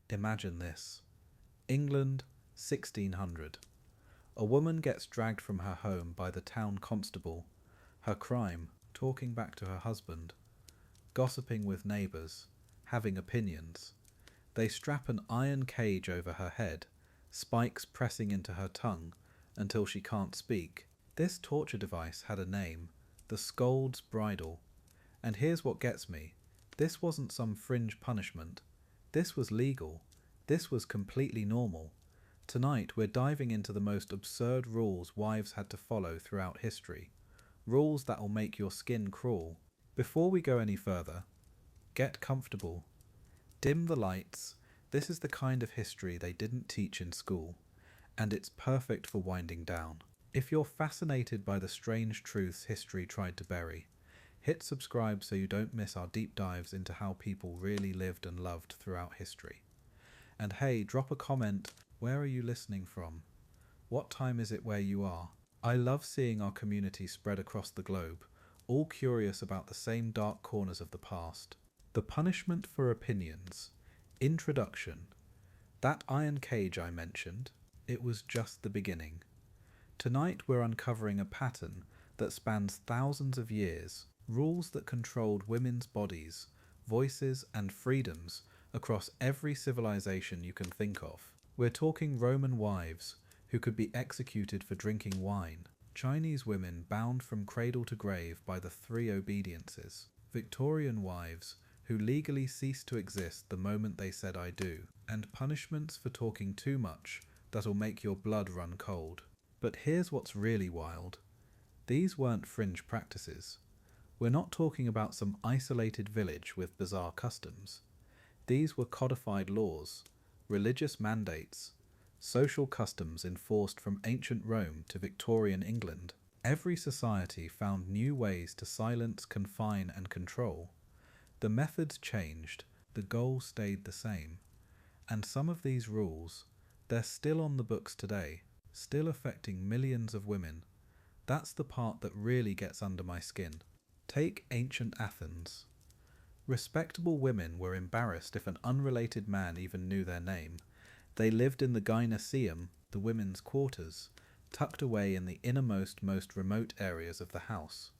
Imagine this. England, 1600. A woman gets dragged from her home by the town constable. Her crime, talking back to her husband, gossiping with neighbours, having opinions. They strap an iron cage over her head, spikes pressing into her tongue until she can't speak. This torture device had a name, the Scold's Bridle. And here's what gets me. This wasn't some fringe punishment. This was legal. This was completely normal. Tonight we're diving into the most absurd rules wives had to follow throughout history. Rules that'll make your skin crawl. Before we go any further, get comfortable. Dim the lights. This is the kind of history they didn't teach in school, and it's perfect for winding down. If you're fascinated by the strange truths history tried to bury, hit subscribe so you don't miss our deep dives into how people really lived and loved throughout history. And hey, drop a comment. Where are you listening from? What time is it where you are? I love seeing our community spread across the globe, all curious about the same dark corners of the past. The punishment for opinions. Introduction. That iron cage I mentioned, it was just the beginning. Tonight we're uncovering a pattern that spans thousands of years, rules that controlled women's bodies, voices and freedoms across every civilization you can think of. We're talking Roman wives who could be executed for drinking wine, Chinese women bound from cradle to grave by the Three Obediences, Victorian wives who legally ceased to exist the moment they said I do, and punishments for talking too much that'll make your blood run cold. But here's what's really wild. These weren't fringe practices. We're not talking about some isolated village with bizarre customs. These were codified laws, religious mandates, social customs enforced from ancient Rome to Victorian England. Every society found new ways to silence, confine, and control. The methods changed, the goal stayed the same. And some of these rules, they're still on the books today, still affecting millions of women. That's the part that really gets under my skin. Take ancient Athens. Respectable women were embarrassed if an unrelated man even knew their name. They lived in the gynoeceum, the women's quarters, tucked away in the innermost, most remote areas of the house.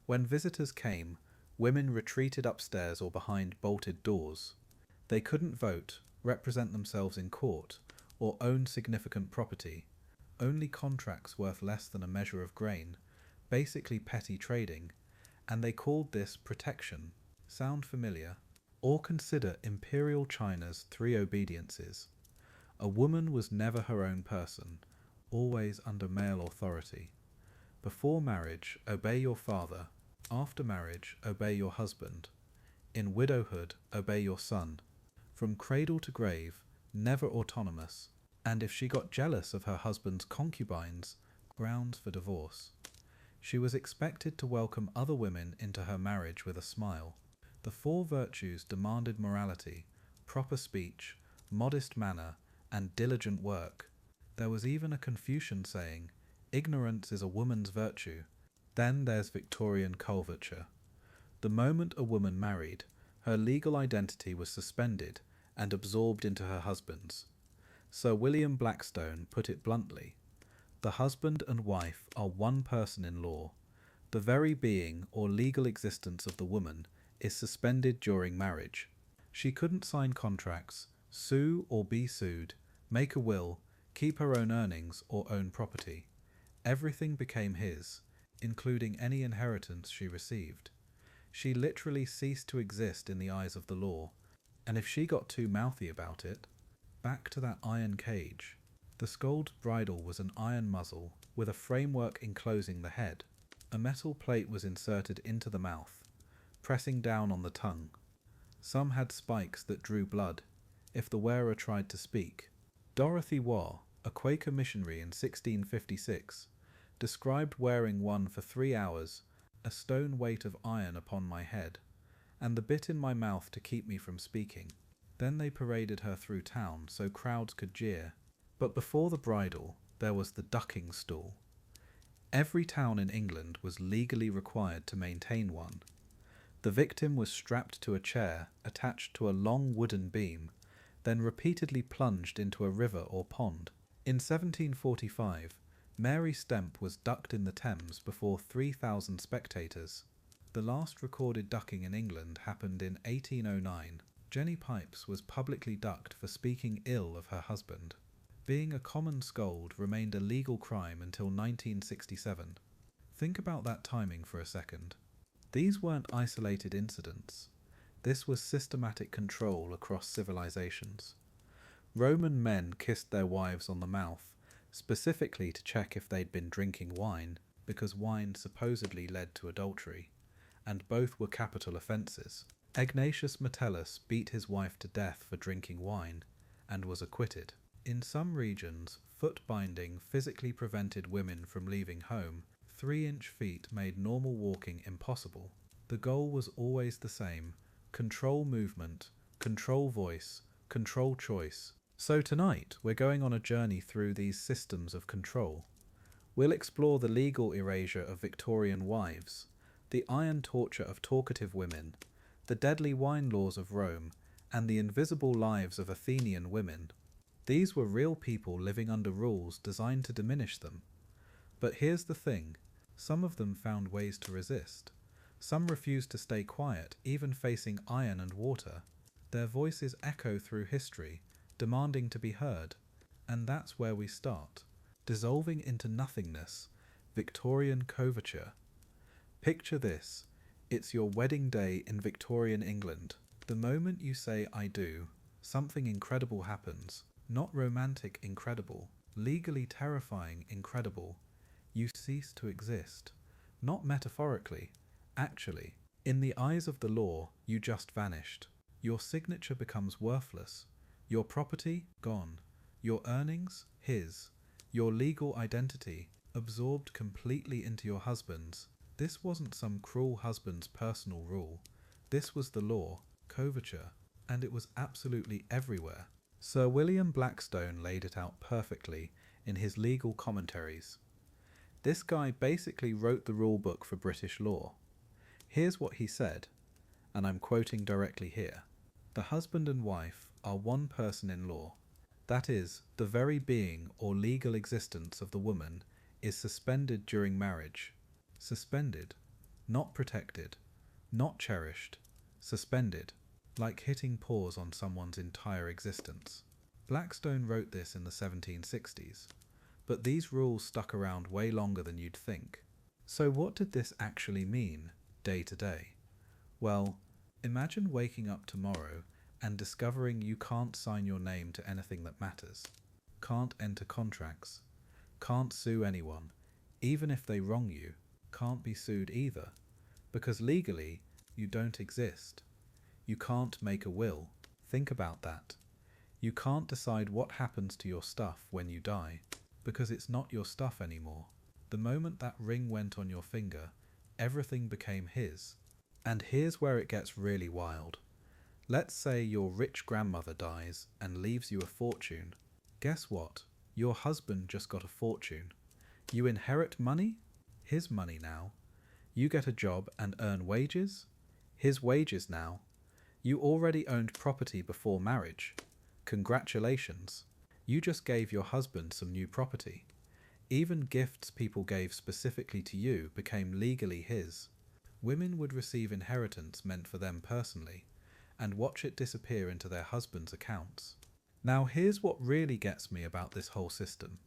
When visitors came, women retreated upstairs or behind bolted doors. They couldn't vote, represent themselves in court, or own significant property. Only contracts worth less than a measure of grain, basically petty trading, and they called this protection. Sound familiar? Or consider Imperial China's Three Obediences. A woman was never her own person, always under male authority. Before marriage, obey your father. After marriage, obey your husband. In widowhood, obey your son. From cradle to grave, never autonomous. And if she got jealous of her husband's concubines, grounds for divorce. She was expected to welcome other women into her marriage with a smile. The four virtues demanded morality, proper speech, modest manner, and diligent work. There was even a Confucian saying, "Ignorance is a woman's virtue." Then there's Victorian coverture. The moment a woman married, her legal identity was suspended and absorbed into her husband's. Sir William Blackstone put it bluntly, the husband and wife are one person in law. The very being or legal existence of the woman is suspended during marriage. She couldn't sign contracts, sue or be sued, make a will, keep her own earnings or own property. Everything became his, including any inheritance she received. She literally ceased to exist in the eyes of the law, and if she got too mouthy about it, back to that iron cage. The Scold's bridle was an iron muzzle with a framework enclosing the head. A metal plate was inserted into the mouth, pressing down on the tongue. Some had spikes that drew blood if the wearer tried to speak. Dorothy Waugh, a Quaker missionary in 1656, described wearing one for 3 hours, a stone weight of iron upon my head, and the bit in my mouth to keep me from speaking. Then they paraded her through town so crowds could jeer. But before the bridle, there was the ducking stool. Every town in England was legally required to maintain one. The victim was strapped to a chair attached to a long wooden beam, then repeatedly plunged into a river or pond. In 1745, Mary Stemp was ducked in the Thames before 3,000 spectators. The last recorded ducking in England happened in 1809. Jenny Pipes was publicly ducked for speaking ill of her husband. Being a common scold remained a legal crime until 1967. Think about that timing for a second. These weren't isolated incidents. This was systematic control across civilizations. Roman men kissed their wives on the mouth, specifically to check if they'd been drinking wine, because wine supposedly led to adultery, and both were capital offences. Egnatius Metellus beat his wife to death for drinking wine, and was acquitted. In some regions, foot binding physically prevented women from leaving home. 3-inch feet made normal walking impossible. The goal was always the same: control movement, control voice, control choice. So tonight, we're going on a journey through these systems of control. We'll explore the legal erasure of Victorian wives, the iron torture of talkative women, the deadly wine laws of Rome, and the invisible lives of Athenian women. These were real people living under rules designed to diminish them. But here's the thing: some of them found ways to resist. Some refused to stay quiet, even facing iron and water. Their voices echo through history, demanding to be heard. And that's where we start. Dissolving into nothingness, Victorian coverture. Picture this: it's your wedding day in Victorian England. The moment you say "I do," something incredible happens. Not romantic incredible, legally terrifying incredible. You cease to exist. Not metaphorically, actually. In the eyes of the law, you just vanished. Your signature becomes worthless. Your property, gone. Your earnings, his. Your legal identity, absorbed completely into your husband's. This wasn't some cruel husband's personal rule. This was the law, coverture, and it was absolutely everywhere. Sir William Blackstone laid it out perfectly in his legal commentaries. This guy basically wrote the rule book for British law. Here's what he said, and I'm quoting directly here. The husband and wife are one person in law. That is, the very being or legal existence of the woman is suspended during marriage. Suspended, not protected, not cherished, suspended, like hitting pause on someone's entire existence. Blackstone wrote this in the 1760s, but these rules stuck around way longer than you'd think. So what did this actually mean, day to day? Well, imagine waking up tomorrow and discovering you can't sign your name to anything that matters, can't enter contracts, can't sue anyone, even if they wrong you, can't be sued either, because legally you don't exist. You can't make a will. Think about that. You can't decide what happens to your stuff when you die, because it's not your stuff anymore. The moment that ring went on your finger, everything became his. And here's where it gets really wild. Let's say your rich grandmother dies and leaves you a fortune. Guess what? Your husband just got a fortune. You inherit money? His money now. You get a job and earn wages? His wages now. You already owned property before marriage. Congratulations. You just gave your husband some new property. Even gifts people gave specifically to you became legally his. Women would receive inheritance meant for them personally, and watch it disappear into their husband's accounts. Now here's what really gets me about this whole system.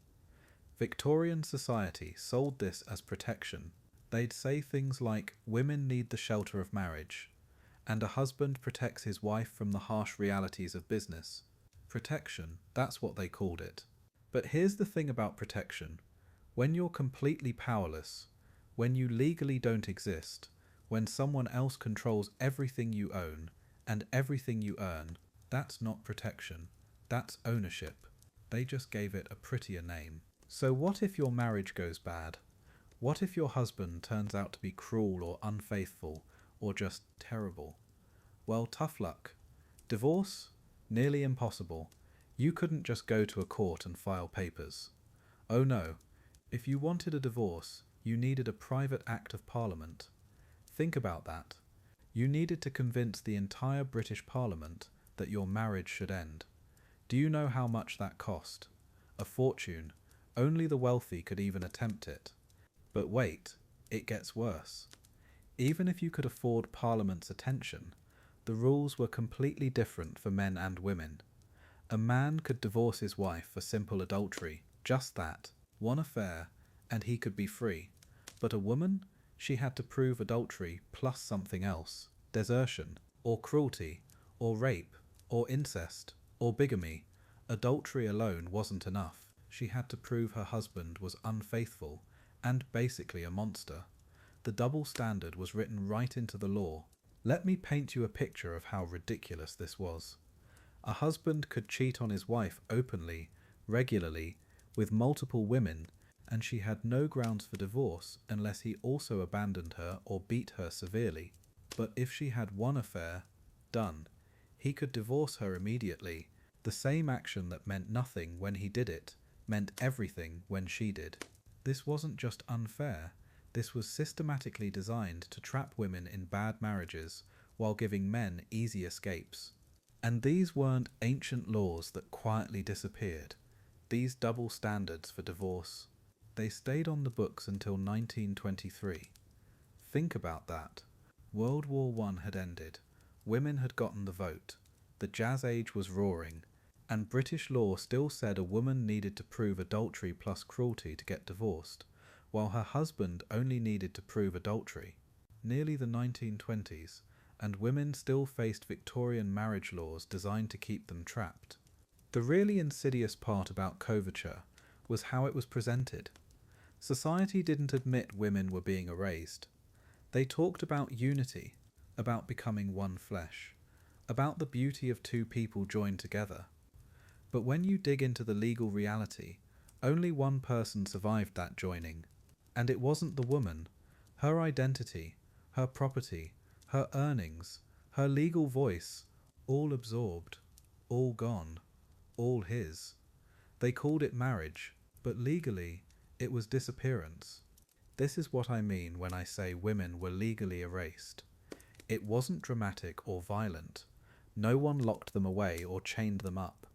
Victorian society sold this as protection. They'd say things like, women need the shelter of marriage, and a husband protects his wife from the harsh realities of business. Protection, that's what they called it. But here's the thing about protection. When you're completely powerless, when you legally don't exist, when someone else controls everything you own and everything you earn, that's not protection. That's ownership. They just gave it a prettier name. So what if your marriage goes bad? What if your husband turns out to be cruel or unfaithful or just terrible? Well, tough luck. Divorce? Nearly impossible. You couldn't just go to a court and file papers. Oh no, if you wanted a divorce, you needed a private act of parliament. Think about that. You needed to convince the entire British Parliament that your marriage should end. Do you know how much that cost? A fortune. Only the wealthy could even attempt it. But wait, it gets worse. Even if you could afford Parliament's attention, the rules were completely different for men and women. A man could divorce his wife for simple adultery, just that, one affair, and he could be free. But a woman? She had to prove adultery plus something else, desertion, or cruelty, or rape, or incest, or bigamy. Adultery alone wasn't enough. She had to prove her husband was unfaithful and basically a monster. The double standard was written right into the law. Let me paint you a picture of how ridiculous this was. A husband could cheat on his wife openly, regularly, with multiple women, and she had no grounds for divorce unless he also abandoned her or beat her severely. But if she had one affair, done. He could divorce her immediately. The same action that meant nothing when he did it meant everything when she did. This wasn't just unfair. This was systematically designed to trap women in bad marriages while giving men easy escapes. And these weren't ancient laws that quietly disappeared. These double standards for divorce, they stayed on the books until 1923. Think about that. World War I had ended. Women had gotten the vote. The Jazz Age was roaring. And British law still said a woman needed to prove adultery plus cruelty to get divorced, while her husband only needed to prove adultery. Nearly the 1920s, and women still faced Victorian marriage laws designed to keep them trapped. The really insidious part about coverture was how it was presented. Society didn't admit women were being erased. They talked about unity, about becoming one flesh, about the beauty of two people joined together. But when you dig into the legal reality, only one person survived that joining. And it wasn't the woman. Her identity, her property, her earnings, her legal voice, all absorbed, all gone, all his. They called it marriage, but legally, it was disappearance. This is what I mean when I say women were legally erased. It wasn't dramatic or violent. No one locked them away or chained them up.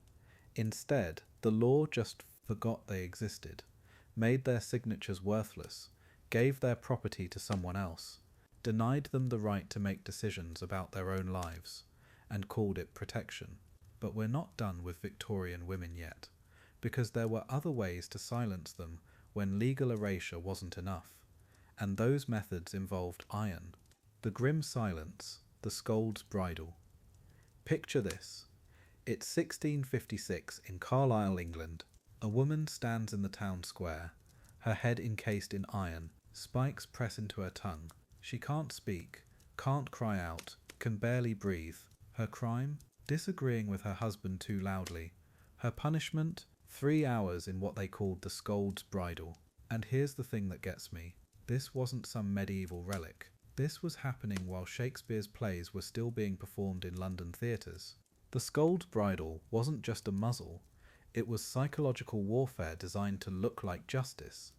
Instead, the law just forgot they existed, made their signatures worthless, gave their property to someone else, denied them the right to make decisions about their own lives, and called it protection. But we're not done with Victorian women yet, because there were other ways to silence them when legal erasure wasn't enough, and those methods involved iron. The grim silence, the Scold's Bridle. Picture this. It's 1656 in Carlisle, England. A woman stands in the town square, her head encased in iron, spikes press into her tongue. She can't speak, can't cry out, can barely breathe. Her crime? Disagreeing with her husband too loudly. Her punishment? 3 hours in what they called the Scold's Bridle. And here's the thing that gets me. This wasn't some medieval relic. This was happening while Shakespeare's plays were still being performed in London theatres. The Scold's Bridle wasn't just a muzzle, it was psychological warfare designed to look like justice.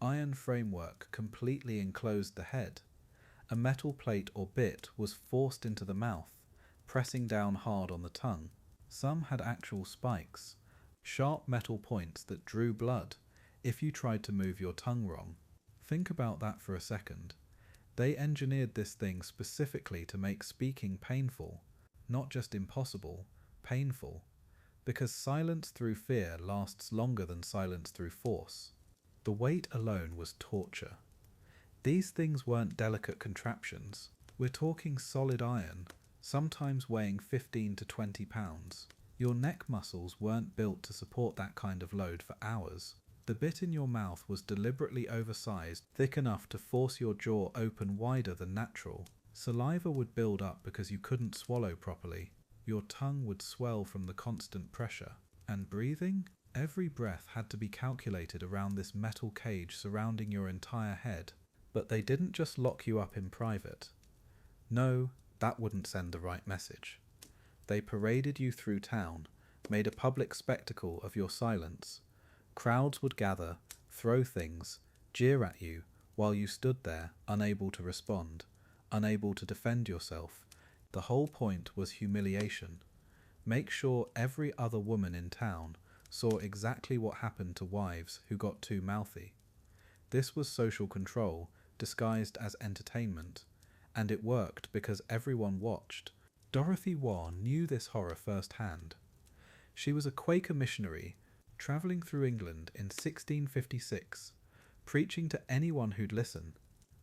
Iron framework completely enclosed the head. A metal plate or bit was forced into the mouth, pressing down hard on the tongue. Some had actual spikes, sharp metal points that drew blood if you tried to move your tongue wrong. Think about that for a second. They engineered this thing specifically to make speaking painful. Not just impossible, painful, because silence through fear lasts longer than silence through force. The weight alone was torture. These things weren't delicate contraptions. We're talking solid iron, sometimes weighing 15 to 20 pounds. Your neck muscles weren't built to support that kind of load for hours. The bit in your mouth was deliberately oversized, thick enough to force your jaw open wider than natural. Saliva would build up because you couldn't swallow properly. Your tongue would swell from the constant pressure. And breathing? Every breath had to be calculated around this metal cage surrounding your entire head. But they didn't just lock you up in private. No, that wouldn't send the right message. They paraded you through town, made a public spectacle of your silence. Crowds would gather, throw things, jeer at you while you stood there, unable to respond, unable to defend yourself. The whole point was humiliation. Make sure every other woman in town saw exactly what happened to wives who got too mouthy. This was social control disguised as entertainment, and it worked because everyone watched. Dorothy Waugh knew this horror firsthand. She was a Quaker missionary travelling through England in 1656, preaching to anyone who'd listen,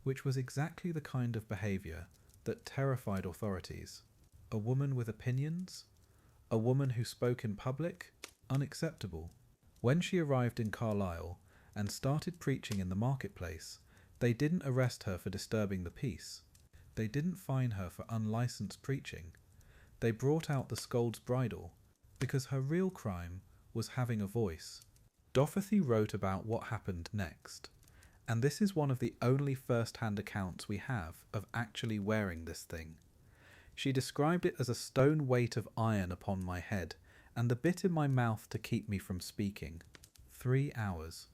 which was exactly the kind of behaviour that terrified authorities. A woman with opinions? A woman who spoke in public? Unacceptable. When she arrived in Carlisle and started preaching in the marketplace, they didn't arrest her for disturbing the peace. They didn't fine her for unlicensed preaching. They brought out the Scold's Bridle because her real crime was having a voice. Dorothy wrote about what happened next, and this is one of the only first-hand accounts we have of actually wearing this thing. She described it as a stone weight of iron upon my head and the bit in my mouth to keep me from speaking. 3 hours.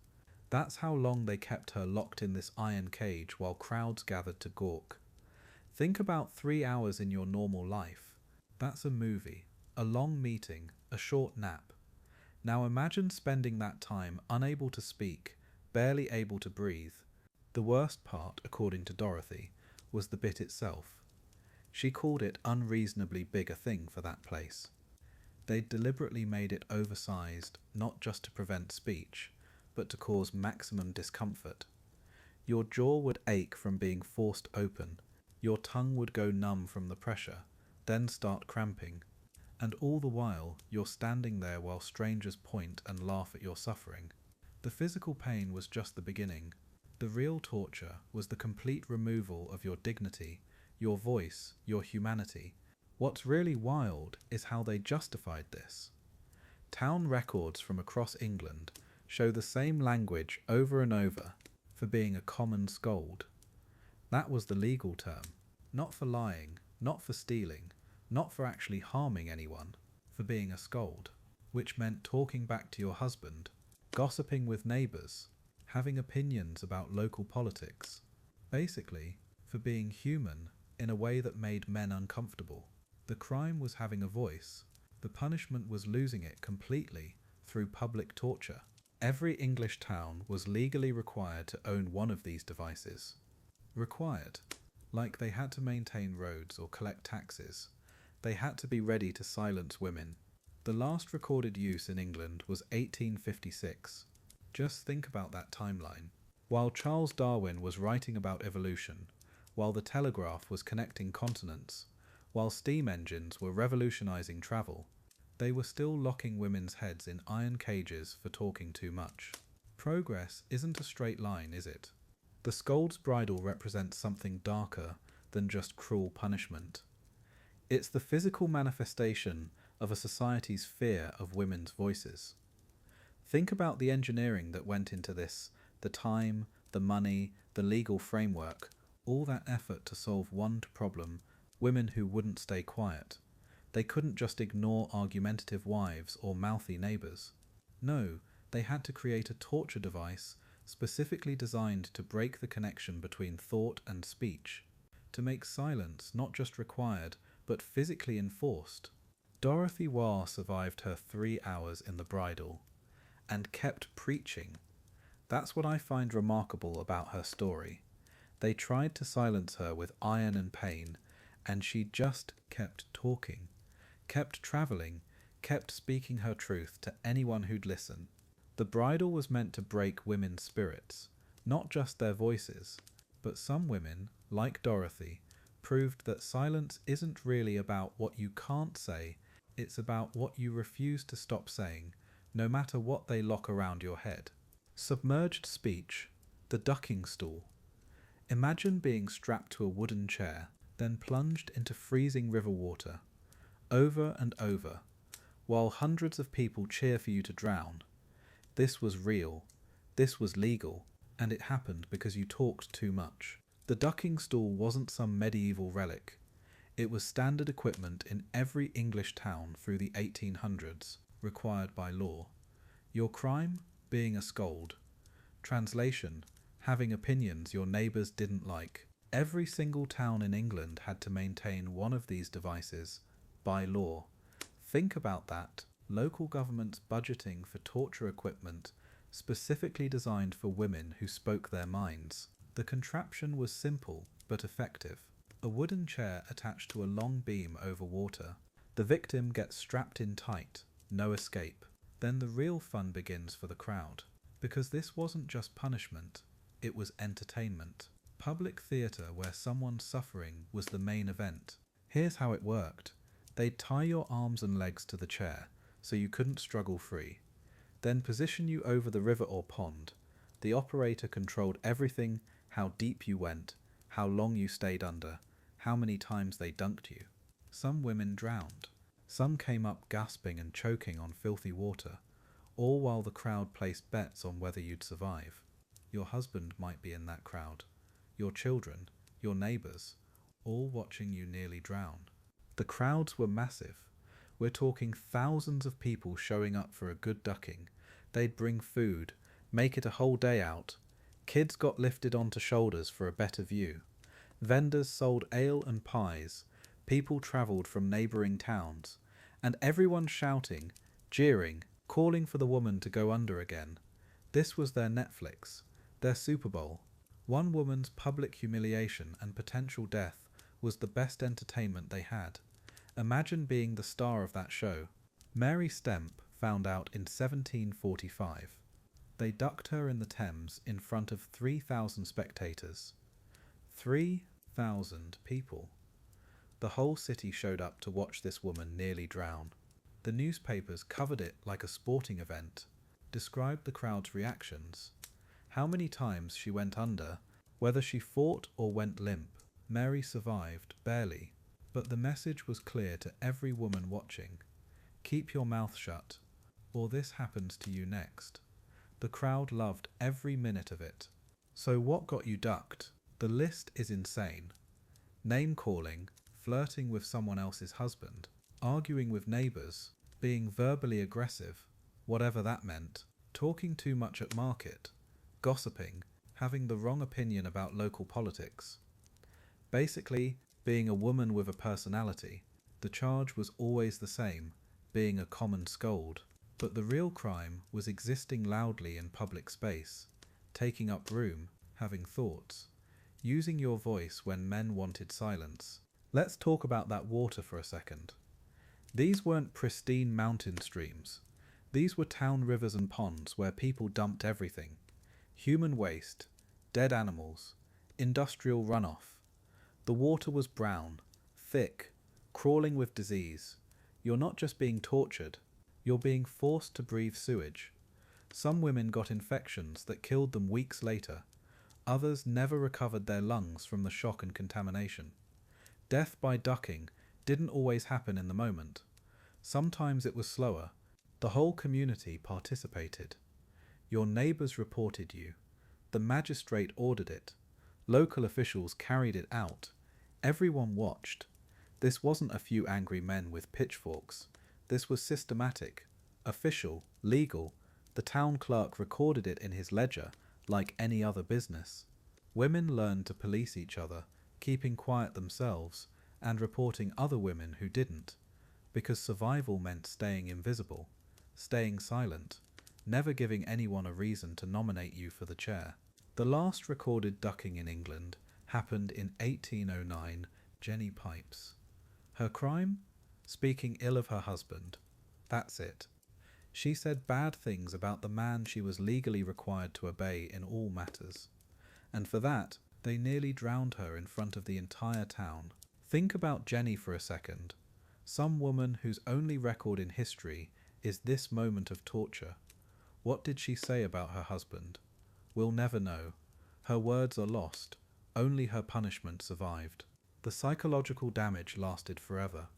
That's how long they kept her locked in this iron cage while crowds gathered to gawk. Think about 3 hours in your normal life. That's a movie, a long meeting, a short nap. Now imagine spending that time unable to speak, barely able to breathe. The worst part, according to Dorothy, was the bit itself. She called it unreasonably big a thing for that place. They'd deliberately made it oversized, not just to prevent speech, but to cause maximum discomfort. Your jaw would ache from being forced open, your tongue would go numb from the pressure, then start cramping, and all the while you're standing there while strangers point and laugh at your suffering. The physical pain was just the beginning. The real torture was the complete removal of your dignity, your voice, your humanity. What's really wild is how they justified this. Town records from across England show the same language over and over for being a common scold. That was the legal term, not for lying, not for stealing, not for actually harming anyone, for being a scold, which meant talking back to your husband, gossiping with neighbours, having opinions about local politics, basically for being human in a way that made men uncomfortable. The crime was having a voice. The punishment was losing it completely through public torture. Every English town was legally required to own one of these devices. Required. Like they had to maintain roads or collect taxes. They had to be ready to silence women. The last recorded use in England was 1856. Just think about that timeline. While Charles Darwin was writing about evolution, while the telegraph was connecting continents, while steam engines were revolutionizing travel, they were still locking women's heads in iron cages for talking too much. Progress isn't a straight line, is it? The Scold's Bridle represents something darker than just cruel punishment. It's the physical manifestation of a society's fear of women's voices. Think about the engineering that went into this, the time, the money, the legal framework, all that effort to solve one problem: women who wouldn't stay quiet. They couldn't just ignore argumentative wives or mouthy neighbours. No, they had to create a torture device specifically designed to break the connection between thought and speech, to make silence not just required, but physically enforced. Dorothy Waugh survived her 3 hours in the bridle, and kept preaching. That's what I find remarkable about her story. They tried to silence her with iron and pain, and she just kept talking, kept travelling, kept speaking her truth to anyone who'd listen. The bridle was meant to break women's spirits, not just their voices, but some women, like Dorothy, proved that silence isn't really about what you can't say, it's about what you refuse to stop saying, no matter what they lock around your head. Submerged speech, the ducking stool. Imagine being strapped to a wooden chair, then plunged into freezing river water, over and over, while hundreds of people cheer for you to drown. This was real, this was legal, and it happened because you talked too much. The ducking stool wasn't some medieval relic. It was standard equipment in every English town through the 1800s, required by law. Your crime? Being a scold. Translation: having opinions your neighbours didn't like. Every single town in England had to maintain one of these devices, by law. Think about that. Local governments budgeting for torture equipment specifically designed for women who spoke their minds. The contraption was simple but effective. A wooden chair attached to a long beam over water. The victim gets strapped in tight, no escape. Then the real fun begins for the crowd. Because this wasn't just punishment, it was entertainment. Public theatre where someone's suffering was the main event. Here's how it worked. They'd tie your arms and legs to the chair so you couldn't struggle free. Then position you over the river or pond. The operator controlled everything: how deep you went, how long you stayed under, how many times they dunked you. Some women drowned. Some came up gasping and choking on filthy water, all while the crowd placed bets on whether you'd survive. Your husband might be in that crowd, your children, your neighbours, all watching you nearly drown. The crowds were massive. We're talking thousands of people showing up for a good ducking. They'd bring food, make it a whole day out. Kids got lifted onto shoulders for a better view. Vendors sold ale and pies. People travelled from neighbouring towns. And everyone shouting, jeering, calling for the woman to go under again. This was their Netflix, their Super Bowl. One woman's public humiliation and potential death was the best entertainment they had. Imagine being the star of that show. Mary Stemp found out in 1745. They ducked her in the Thames in front of 3,000 spectators. 3,000 people. The whole city showed up to watch this woman nearly drown. The newspapers covered it like a sporting event, described the crowd's reactions, how many times she went under, whether she fought or went limp. Mary survived, barely, but the message was clear to every woman watching. Keep your mouth shut, or this happens to you next. The crowd loved every minute of it. So what got you ducked? The list is insane. Name-calling, flirting with someone else's husband, arguing with neighbours, being verbally aggressive, whatever that meant, talking too much at market, gossiping, having the wrong opinion about local politics. Basically, being a woman with a personality. The charge was always the same, being a common scold. But the real crime was existing loudly in public space, taking up room, having thoughts, using your voice when men wanted silence. Let's talk about that water for a second. These weren't pristine mountain streams. These were town rivers and ponds where people dumped everything. Human waste, dead animals, industrial runoff. The water was brown, thick, crawling with disease. You're not just being tortured, you're being forced to breathe sewage. Some women got infections that killed them weeks later. Others never recovered their lungs from the shock and contamination. Death by ducking didn't always happen in the moment. Sometimes it was slower. The whole community participated. Your neighbours reported you. The magistrate ordered it. Local officials carried it out. Everyone watched. This wasn't a few angry men with pitchforks. This was systematic, official, legal. The town clerk recorded it in his ledger, like any other business. Women learned to police each other, keeping quiet themselves, and reporting other women who didn't, because survival meant staying invisible, staying silent, never giving anyone a reason to nominate you for the chair. The last recorded ducking in England happened in 1809, Jenny Pipes. Her crime? Speaking ill of her husband. That's it. She said bad things about the man she was legally required to obey in all matters. And for that, they nearly drowned her in front of the entire town. Think about Jenny for a second. Some woman whose only record in history is this moment of torture. What did she say about her husband? We'll never know. Her words are lost. Only her punishment survived. The psychological damage lasted forever.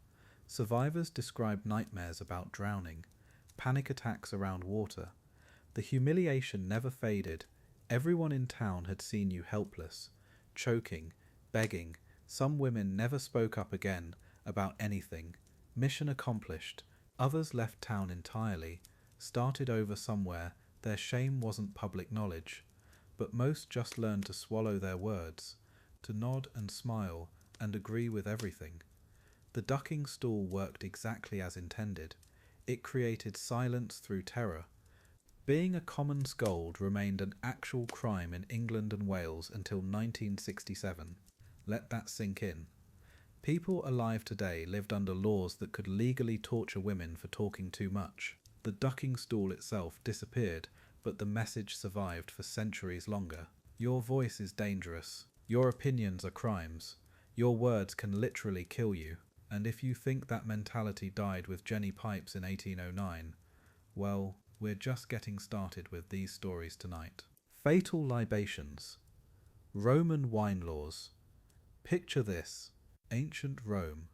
Survivors described nightmares about drowning, panic attacks around water. The humiliation never faded. Everyone in town had seen you helpless, choking, begging. Some women never spoke up again about anything. Mission accomplished. Others left town entirely, started over somewhere. Their shame wasn't public knowledge. But most just learned to swallow their words, to nod and smile and agree with everything. The ducking stool worked exactly as intended. It created silence through terror. Being a common scold remained an actual crime in England and Wales until 1967. Let that sink in. People alive today lived under laws that could legally torture women for talking too much. The ducking stool itself disappeared, but the message survived for centuries longer. Your voice is dangerous. Your opinions are crimes. Your words can literally kill you. And if you think that mentality died with Jenny Pipes in 1809, well, we're just getting started with these stories tonight. Fatal libations. Roman wine laws. Picture this. Ancient Rome.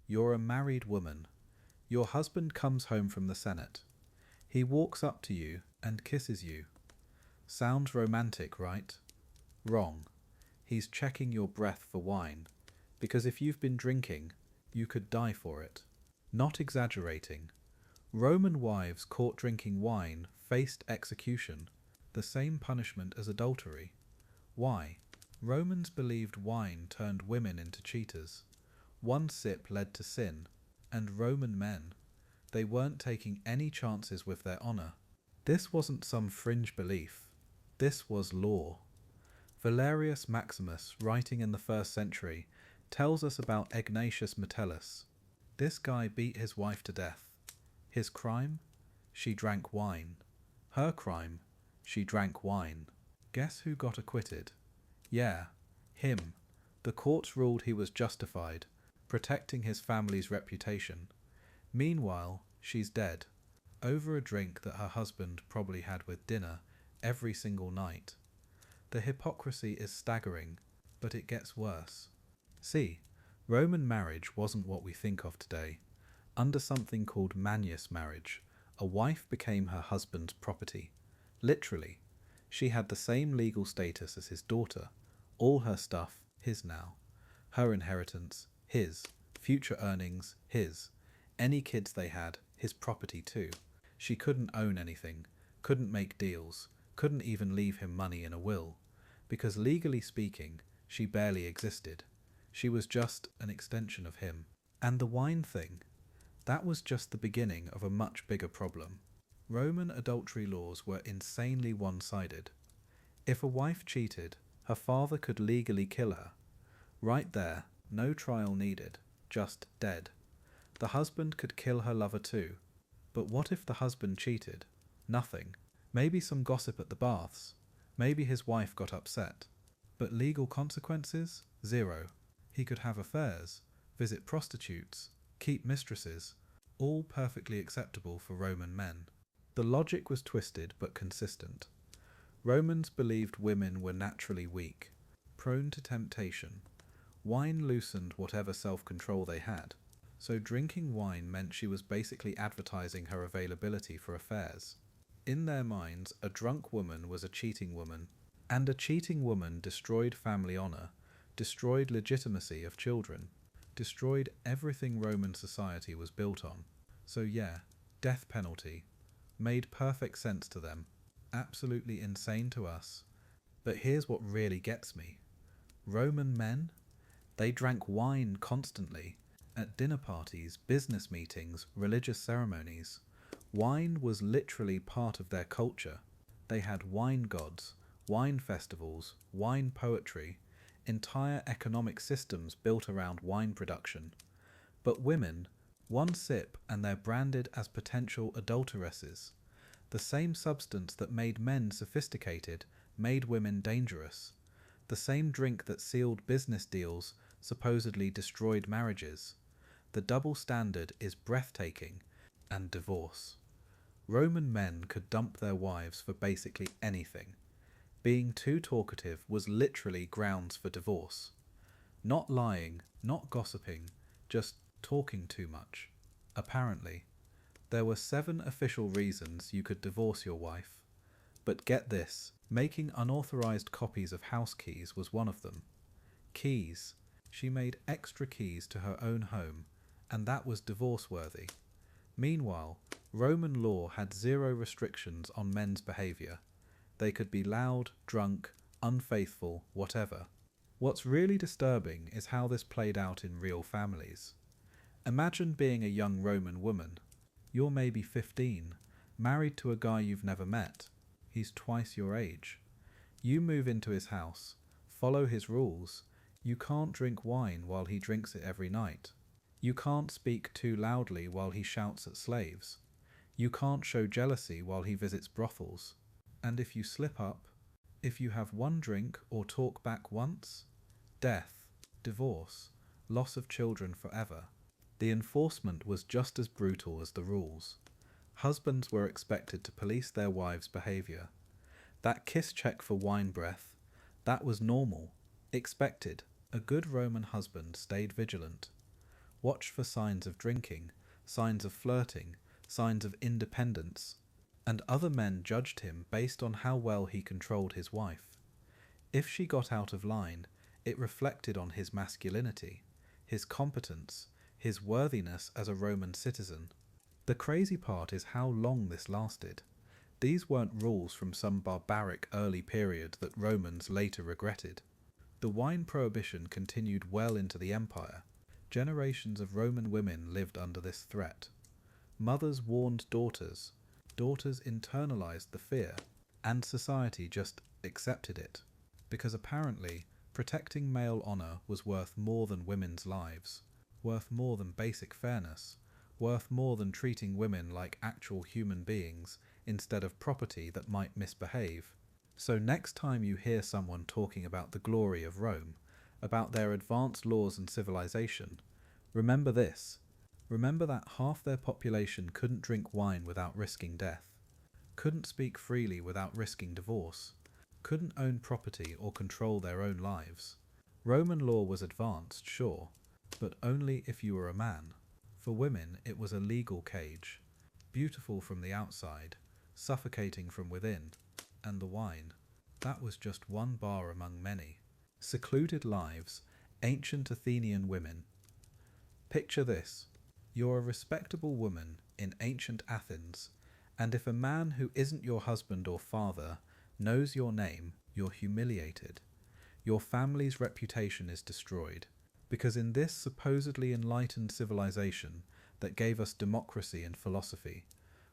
You're a married woman. Your husband comes home from the Senate. He walks up to you and kisses you. Sounds romantic, right? Wrong. He's checking your breath for wine, because if you've been drinking, you could die for it. Not exaggerating. Roman wives caught drinking wine faced execution, the same punishment as adultery. Why? Romans believed wine turned women into cheaters. One sip led to sin, and Roman men, they weren't taking any chances with their honour. This wasn't some fringe belief. This was law. Valerius Maximus, writing in the 1st century, tells us about Egnatius Metellus. This guy beat his wife to death. His crime? She drank wine. Her crime? She drank wine. Guess who got acquitted? Yeah, him. The courts ruled he was justified, protecting his family's reputation. Meanwhile, she's dead, over a drink that her husband probably had with dinner every single night. The hypocrisy is staggering, but it gets worse. See, Roman marriage wasn't what we think of today. Under something called manius marriage, a wife became her husband's property. Literally, she had the same legal status as his daughter. All her stuff, his now. Her inheritance, his. Future earnings, his. Any kids they had, his property too. She couldn't own anything, couldn't make deals, couldn't even leave him money in a will, because legally speaking, she barely existed. She was just an extension of him. And the wine thing, that was just the beginning of a much bigger problem. Roman adultery laws were insanely one-sided. If a wife cheated, her father could legally kill her. Right there, no trial needed, just dead. The husband could kill her lover too. But what if the husband cheated? Nothing. Maybe some gossip at the baths. Maybe his wife got upset. But legal consequences? Zero. He could have affairs, visit prostitutes, keep mistresses, all perfectly acceptable for Roman men. The logic was twisted but consistent. Romans believed women were naturally weak, prone to temptation. Wine loosened whatever self-control they had, so drinking wine meant she was basically advertising her availability for affairs. In their minds, a drunk woman was a cheating woman, and a cheating woman destroyed family honour, destroyed legitimacy of children, destroyed everything Roman society was built on. So yeah, death penalty. Made perfect sense to them. Absolutely insane to us. But here's what really gets me. Roman men? They drank wine constantly. At dinner parties, business meetings, religious ceremonies. Wine was literally part of their culture. They had wine gods, wine festivals, wine poetry, entire economic systems built around wine production. But women, one sip and they're branded as potential adulteresses. The same substance that made men sophisticated made women dangerous. The same drink that sealed business deals supposedly destroyed marriages. The double standard is breathtaking, and divorce. Roman men could dump their wives for basically anything. Being too talkative was literally grounds for divorce. Not lying, not gossiping, just talking too much. Apparently, there were 7 official reasons you could divorce your wife. But get this, making unauthorized copies of house keys was one of them. Keys. She made extra keys to her own home, and that was divorce-worthy. Meanwhile, Roman law had 0 restrictions on men's behaviour. They could be loud, drunk, unfaithful, whatever. What's really disturbing is how this played out in real families. Imagine being a young Roman woman. You're maybe 15, married to a guy you've never met. He's twice your age. You move into his house, follow his rules. You can't drink wine while he drinks it every night. You can't speak too loudly while he shouts at slaves. You can't show jealousy while he visits brothels. And if you slip up, if you have one drink or talk back once, death, divorce, loss of children forever. The enforcement was just as brutal as the rules. Husbands were expected to police their wives' behaviour. That kiss check for wine breath, that was normal, expected. A good Roman husband stayed vigilant. Watched for signs of drinking, signs of flirting, signs of independence, and other men judged him based on how well he controlled his wife. If she got out of line, it reflected on his masculinity, his competence, his worthiness as a Roman citizen. The crazy part is how long this lasted. These weren't rules from some barbaric early period that Romans later regretted. The wine prohibition continued well into the empire. Generations of Roman women lived under this threat. Mothers warned daughters. Daughters internalized the fear, and society just accepted it. Because apparently, protecting male honor was worth more than women's lives, worth more than basic fairness, worth more than treating women like actual human beings instead of property that might misbehave. So next time you hear someone talking about the glory of Rome, about their advanced laws and civilization, remember this. Remember that half their population couldn't drink wine without risking death, couldn't speak freely without risking divorce, couldn't own property or control their own lives. Roman law was advanced, sure, but only if you were a man. For women, it was a legal cage, beautiful from the outside, suffocating from within. And the wine, that was just one bar among many. Secluded lives, ancient Athenian women. Picture this. You're a respectable woman in ancient Athens, and if a man who isn't your husband or father knows your name, you're humiliated. Your family's reputation is destroyed, because in this supposedly enlightened civilization that gave us democracy and philosophy,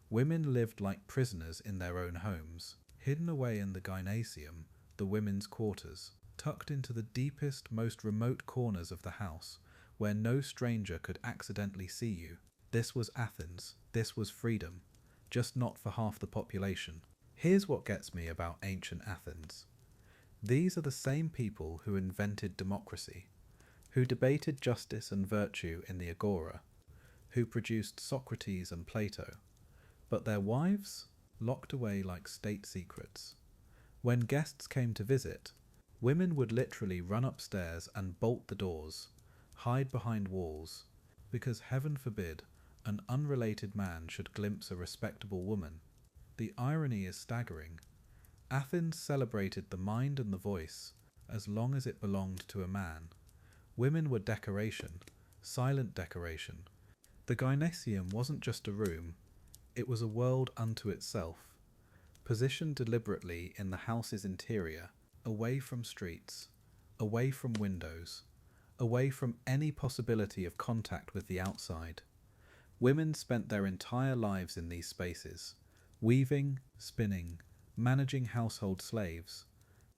women lived like prisoners in their own homes, hidden away in the gymnasium, the women's quarters, tucked into the deepest, most remote corners of the house, where no stranger could accidentally see you. This was Athens. This was freedom. Just not for half the population. Here's what gets me about ancient Athens. These are the same people who invented democracy, who debated justice and virtue in the agora, who produced Socrates and Plato, but their wives locked away like state secrets. When guests came to visit, women would literally run upstairs and bolt the doors, hide behind walls, because heaven forbid an unrelated man should glimpse a respectable woman. The irony is staggering. Athens celebrated the mind and the voice as long as it belonged to a man. Women were decoration, silent decoration. The gymnasium wasn't just a room, it was a world unto itself, positioned deliberately in the house's interior, away from streets, away from windows, away from any possibility of contact with the outside. Women spent their entire lives in these spaces, weaving, spinning, managing household slaves,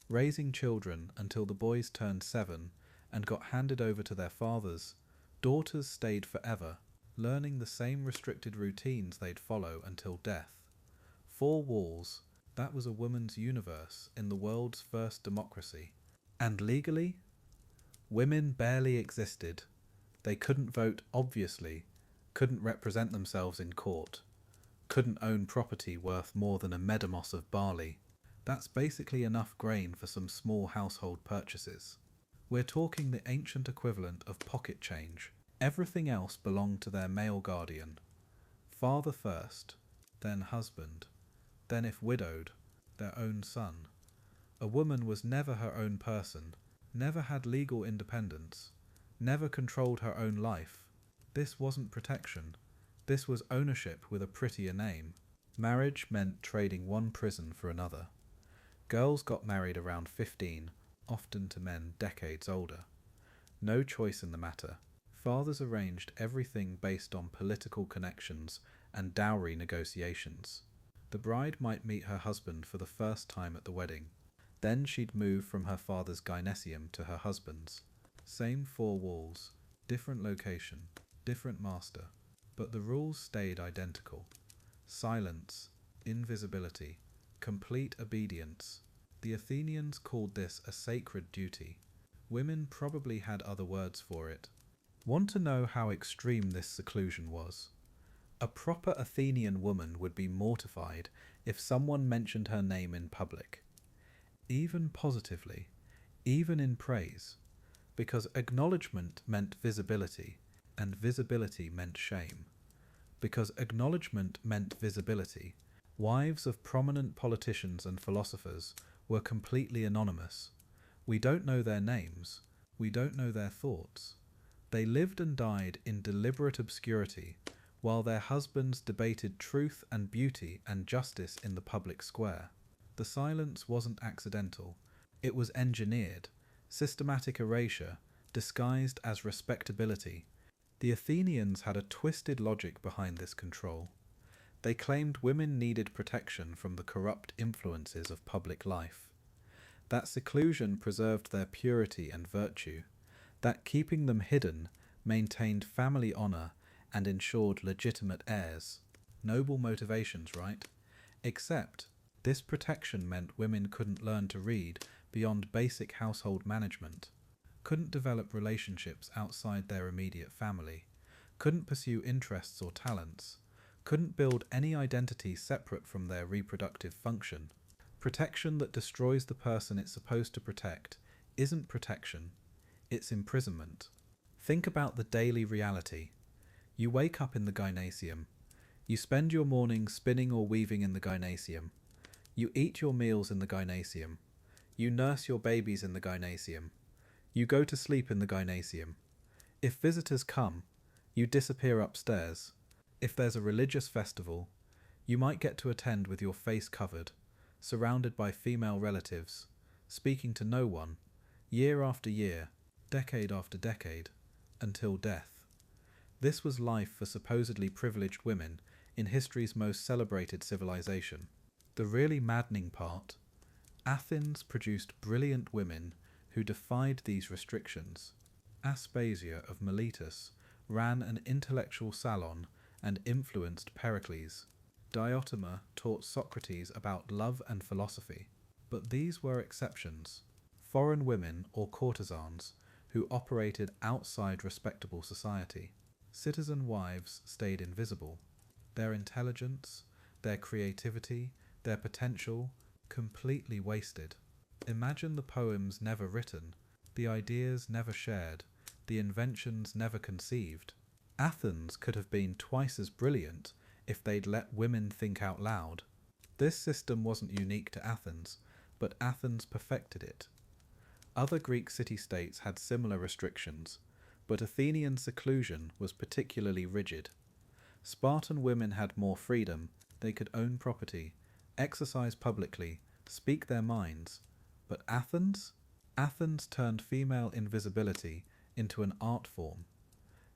raising children until the boys turned 7 and got handed over to their fathers. Daughters stayed forever, learning the same restricted routines they'd follow until death. 4 walls, that was a woman's universe in the world's first democracy. And legally, women barely existed. They couldn't vote, obviously, couldn't represent themselves in court, couldn't own property worth more than a medamos of barley. That's basically enough grain for some small household purchases. We're talking the ancient equivalent of pocket change. Everything else belonged to their male guardian. Father first, then husband, then if widowed, their own son. A woman was never her own person, never had legal independence, never controlled her own life. This wasn't protection. This was ownership with a prettier name. Marriage meant trading one prison for another. Girls got married around 15, often to men decades older. No choice in the matter. Fathers arranged everything based on political connections and dowry negotiations. The bride might meet her husband for the first time at the wedding. Then she'd move from her father's gynecium to her husband's. Same four walls, different location, different master, but the rules stayed identical. Silence, invisibility, complete obedience. The Athenians called this a sacred duty. Women probably had other words for it. Want to know how extreme this seclusion was? A proper Athenian woman would be mortified if someone mentioned her name in public, even positively, even in praise, because acknowledgement meant visibility, and visibility meant shame. Because acknowledgement meant visibility, wives of prominent politicians and philosophers were completely anonymous. We don't know their names, we don't know their thoughts. They lived and died in deliberate obscurity, while their husbands debated truth and beauty and justice in the public square. The silence wasn't accidental, it was engineered, systematic erasure, disguised as respectability. The Athenians had a twisted logic behind this control. They claimed women needed protection from the corrupt influences of public life. That seclusion preserved their purity and virtue, that keeping them hidden maintained family honour and ensured legitimate heirs. Noble motivations, right? Except this protection meant women couldn't learn to read beyond basic household management, couldn't develop relationships outside their immediate family, couldn't pursue interests or talents, couldn't build any identity separate from their reproductive function. Protection that destroys the person it's supposed to protect isn't protection, it's imprisonment. Think about the daily reality. You wake up in the gynecium. You spend your morning spinning or weaving in the gynecium. You eat your meals in the gynecium. You nurse your babies in the gynecium. You go to sleep in the gynecium. If visitors come, you disappear upstairs. If there's a religious festival, you might get to attend with your face covered, surrounded by female relatives, speaking to no one, year after year, decade after decade, until death. This was life for supposedly privileged women in history's most celebrated civilization. The really maddening part, Athens produced brilliant women who defied these restrictions. Aspasia of Miletus ran an intellectual salon and influenced Pericles. Diotima taught Socrates about love and philosophy. But these were exceptions. Foreign women or courtesans who operated outside respectable society. Citizen wives stayed invisible. Their intelligence, their creativity, their potential, completely wasted. Imagine the poems never written, the ideas never shared, the inventions never conceived. Athens could have been twice as brilliant if they'd let women think out loud. This system wasn't unique to Athens, but Athens perfected it. Other Greek city-states had similar restrictions, but Athenian seclusion was particularly rigid. Spartan women had more freedom, they could own property, exercise publicly, speak their minds. But Athens? Athens turned female invisibility into an art form.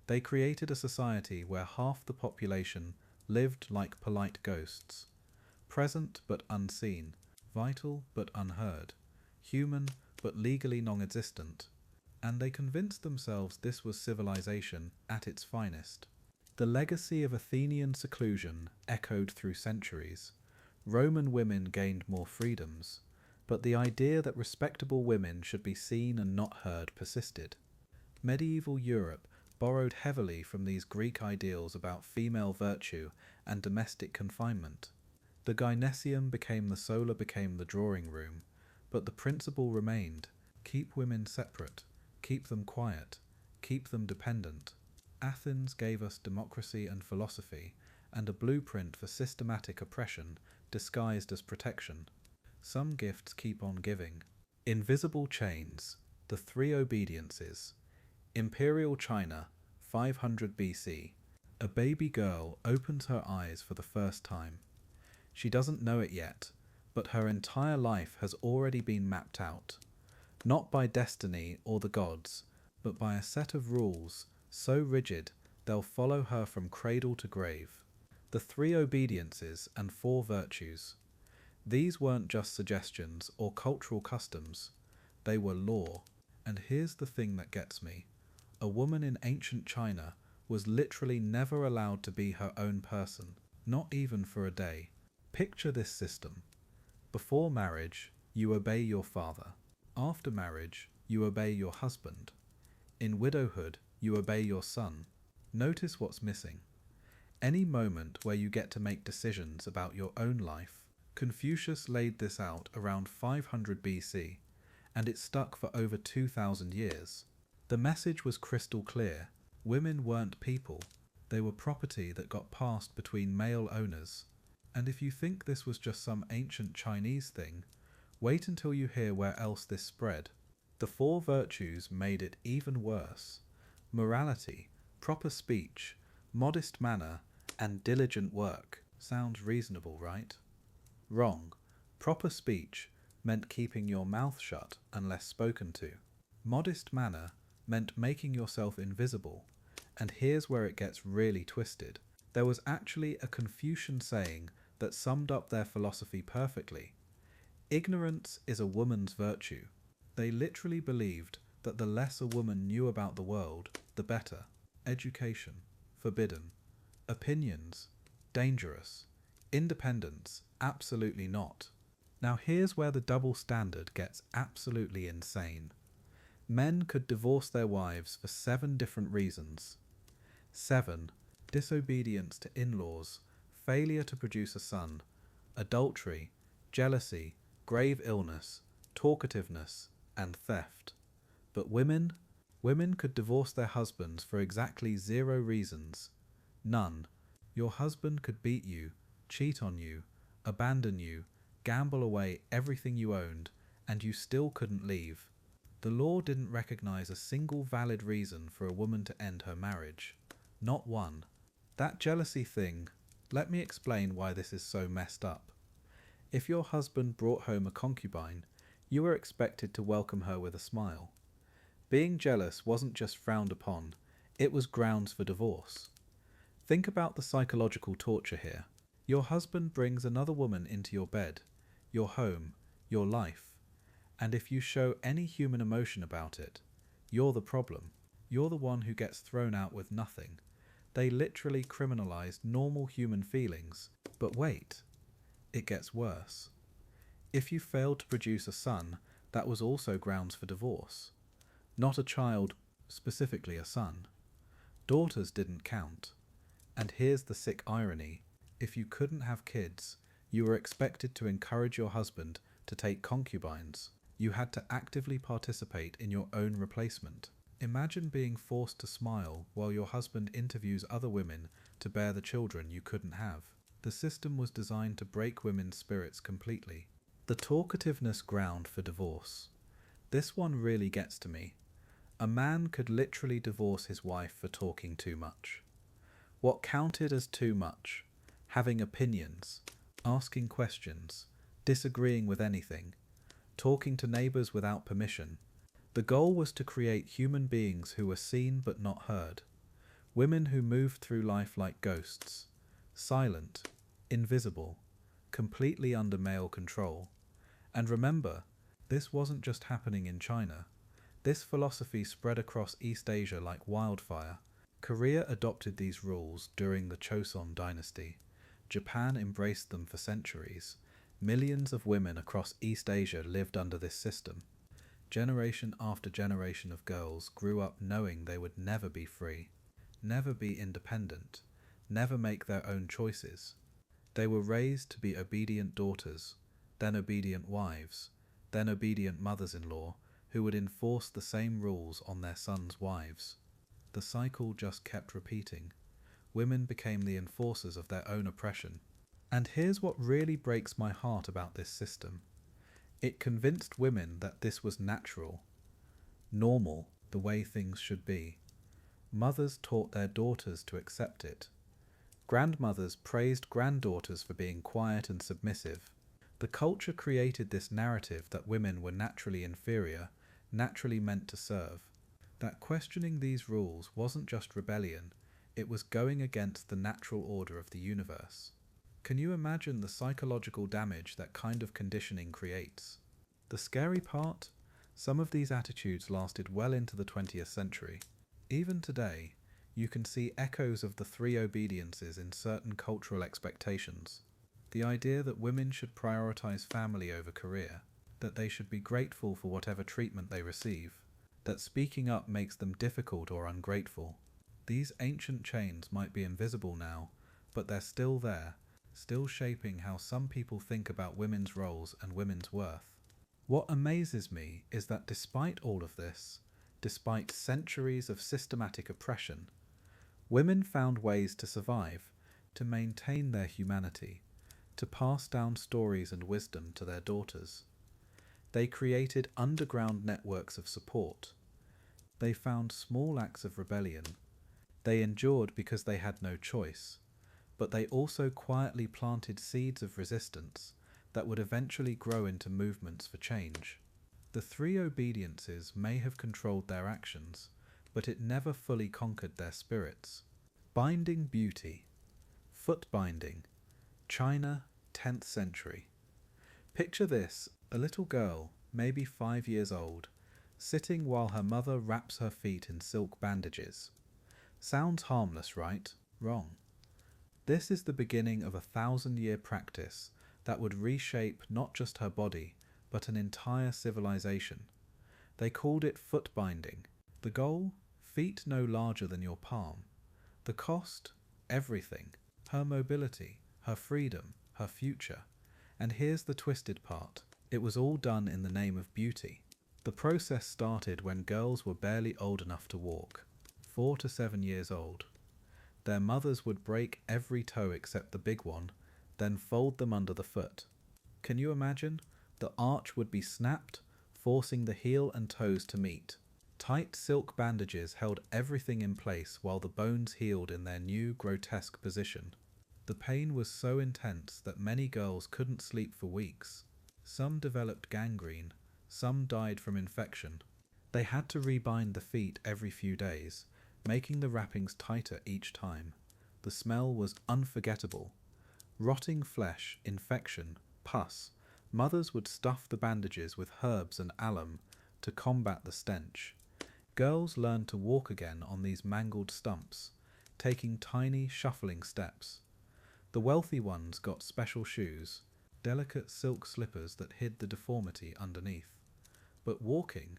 They created a society where half the population lived like polite ghosts, present but unseen, vital but unheard, human but legally non-existent, and they convinced themselves this was civilization at its finest. The legacy of Athenian seclusion echoed through centuries. Roman women gained more freedoms, but the idea that respectable women should be seen and not heard persisted. Medieval Europe borrowed heavily from these Greek ideals about female virtue and domestic confinement. The gynecium became the sola became the drawing room, but the principle remained: keep women separate, keep them quiet, keep them dependent. Athens gave us democracy and philosophy, and a blueprint for systematic oppression disguised as protection. Some gifts keep on giving. Invisible chains, the Three Obediences. Imperial China, 500 BC. A baby girl opens her eyes for the first time. She doesn't know it yet, but her entire life has already been mapped out. Not by destiny or the gods, but by a set of rules so rigid they'll follow her from cradle to grave. The Three Obediences and Four Virtues. These weren't just suggestions or cultural customs, they were law. And here's the thing that gets me. A woman in ancient China was literally never allowed to be her own person, not even for a day. Picture this system. Before marriage, you obey your father. After marriage, you obey your husband. In widowhood, you obey your son. Notice what's missing. Any moment where you get to make decisions about your own life. Confucius laid this out around 500 BC, and it stuck for over 2,000 years. The message was crystal clear. Women weren't people. They were property that got passed between male owners. And if you think this was just some ancient Chinese thing, wait until you hear where else this spread. The Four Virtues made it even worse. Morality, proper speech, modest manner, and diligent work. Sounds reasonable, right? Wrong. Proper speech meant keeping your mouth shut unless spoken to. Modest manner meant making yourself invisible. And here's where it gets really twisted. There was actually a Confucian saying that summed up their philosophy perfectly. Ignorance is a woman's virtue. They literally believed that the less a woman knew about the world, the better. Education, forbidden. Opinions, dangerous. Independence, absolutely not. Now here's where the double standard gets absolutely insane. Men could divorce their wives for 7 different reasons. 7. Disobedience to in-laws, failure to produce a son, adultery, jealousy, grave illness, talkativeness, and theft. But women could divorce their husbands for exactly 0 reasons. None. Your husband could beat you, cheat on you, abandon you, gamble away everything you owned, and you still couldn't leave. The law didn't recognize a single valid reason for a woman to end her marriage. Not one. That jealousy thing, let me explain why this is so messed up. If your husband brought home a concubine, you were expected to welcome her with a smile. Being jealous wasn't just frowned upon, it was grounds for divorce. Think about the psychological torture here. Your husband brings another woman into your bed, your home, your life, and if you show any human emotion about it, you're the problem. You're the one who gets thrown out with nothing. They literally criminalized normal human feelings. But wait, it gets worse. If you failed to produce a son, that was also grounds for divorce. Not a child, specifically a son. Daughters didn't count. And here's the sick irony. If you couldn't have kids, you were expected to encourage your husband to take concubines. You had to actively participate in your own replacement. Imagine being forced to smile while your husband interviews other women to bear the children you couldn't have. The system was designed to break women's spirits completely. The talkativeness ground for divorce. This one really gets to me. A man could literally divorce his wife for talking too much. What counted as too much? Having opinions, asking questions, disagreeing with anything, talking to neighbors without permission. The goal was to create human beings who were seen but not heard. Women who moved through life like ghosts, silent, invisible, completely under male control. And remember, this wasn't just happening in China. This philosophy spread across East Asia like wildfire. Korea adopted these rules during the Joseon dynasty. Japan embraced them for centuries. Millions of women across East Asia lived under this system. Generation after generation of girls grew up knowing they would never be free, never be independent, never make their own choices. They were raised to be obedient daughters, then obedient wives, then obedient mothers-in-law who would enforce the same rules on their sons' wives. The cycle just kept repeating. Women became the enforcers of their own oppression. And here's what really breaks my heart about this system. It convinced women that this was natural, normal, the way things should be. Mothers taught their daughters to accept it. Grandmothers praised granddaughters for being quiet and submissive. The culture created this narrative that women were naturally inferior, naturally meant to serve. that questioning these rules wasn't just rebellion, it was going against the natural order of the universe. Can you imagine the psychological damage that kind of conditioning creates? The scary part? Some of these attitudes lasted well into the 20th century. Even today, you can see echoes of the Three Obediences in certain cultural expectations. The idea that women should prioritize family over career, that they should be grateful for whatever treatment they receive, that speaking up makes them difficult or ungrateful. These ancient chains might be invisible now, but they're still there, still shaping how some people think about women's roles and women's worth. What amazes me is that despite all of this, despite centuries of systematic oppression, women found ways to survive, to maintain their humanity, to pass down stories and wisdom to their daughters. They created underground networks of support. They found small acts of rebellion. They endured because they had no choice, but they also quietly planted seeds of resistance that would eventually grow into movements for change. The Three Obediences may have controlled their actions, but it never fully conquered their spirits. Binding beauty. Foot binding. China, 10th century. Picture this, a little girl, maybe 5 years old, sitting while her mother wraps her feet in silk bandages. Sounds harmless, right? Wrong. This is the beginning of a 1,000-year practice that would reshape not just her body, but an entire civilization. They called it foot binding. The goal? Feet no larger than your palm. The cost? Everything. Her mobility, her freedom, her future. And here's the twisted part. It was all done in the name of beauty. The process started when girls were barely old enough to walk, 4 to 7 years old. Their mothers would break every toe except the big one, then fold them under the foot. Can you imagine? The arch would be snapped, forcing the heel and toes to meet. Tight silk bandages held everything in place while the bones healed in their new, grotesque position. The pain was so intense that many girls couldn't sleep for weeks. Some developed gangrene, some died from infection. They had to rebind the feet every few days, making the wrappings tighter each time. The smell was unforgettable. Rotting flesh, infection, pus. Mothers would stuff the bandages with herbs and alum to combat the stench. Girls learned to walk again on these mangled stumps, taking tiny, shuffling steps. The wealthy ones got special shoes, delicate silk slippers that hid the deformity underneath. But walking,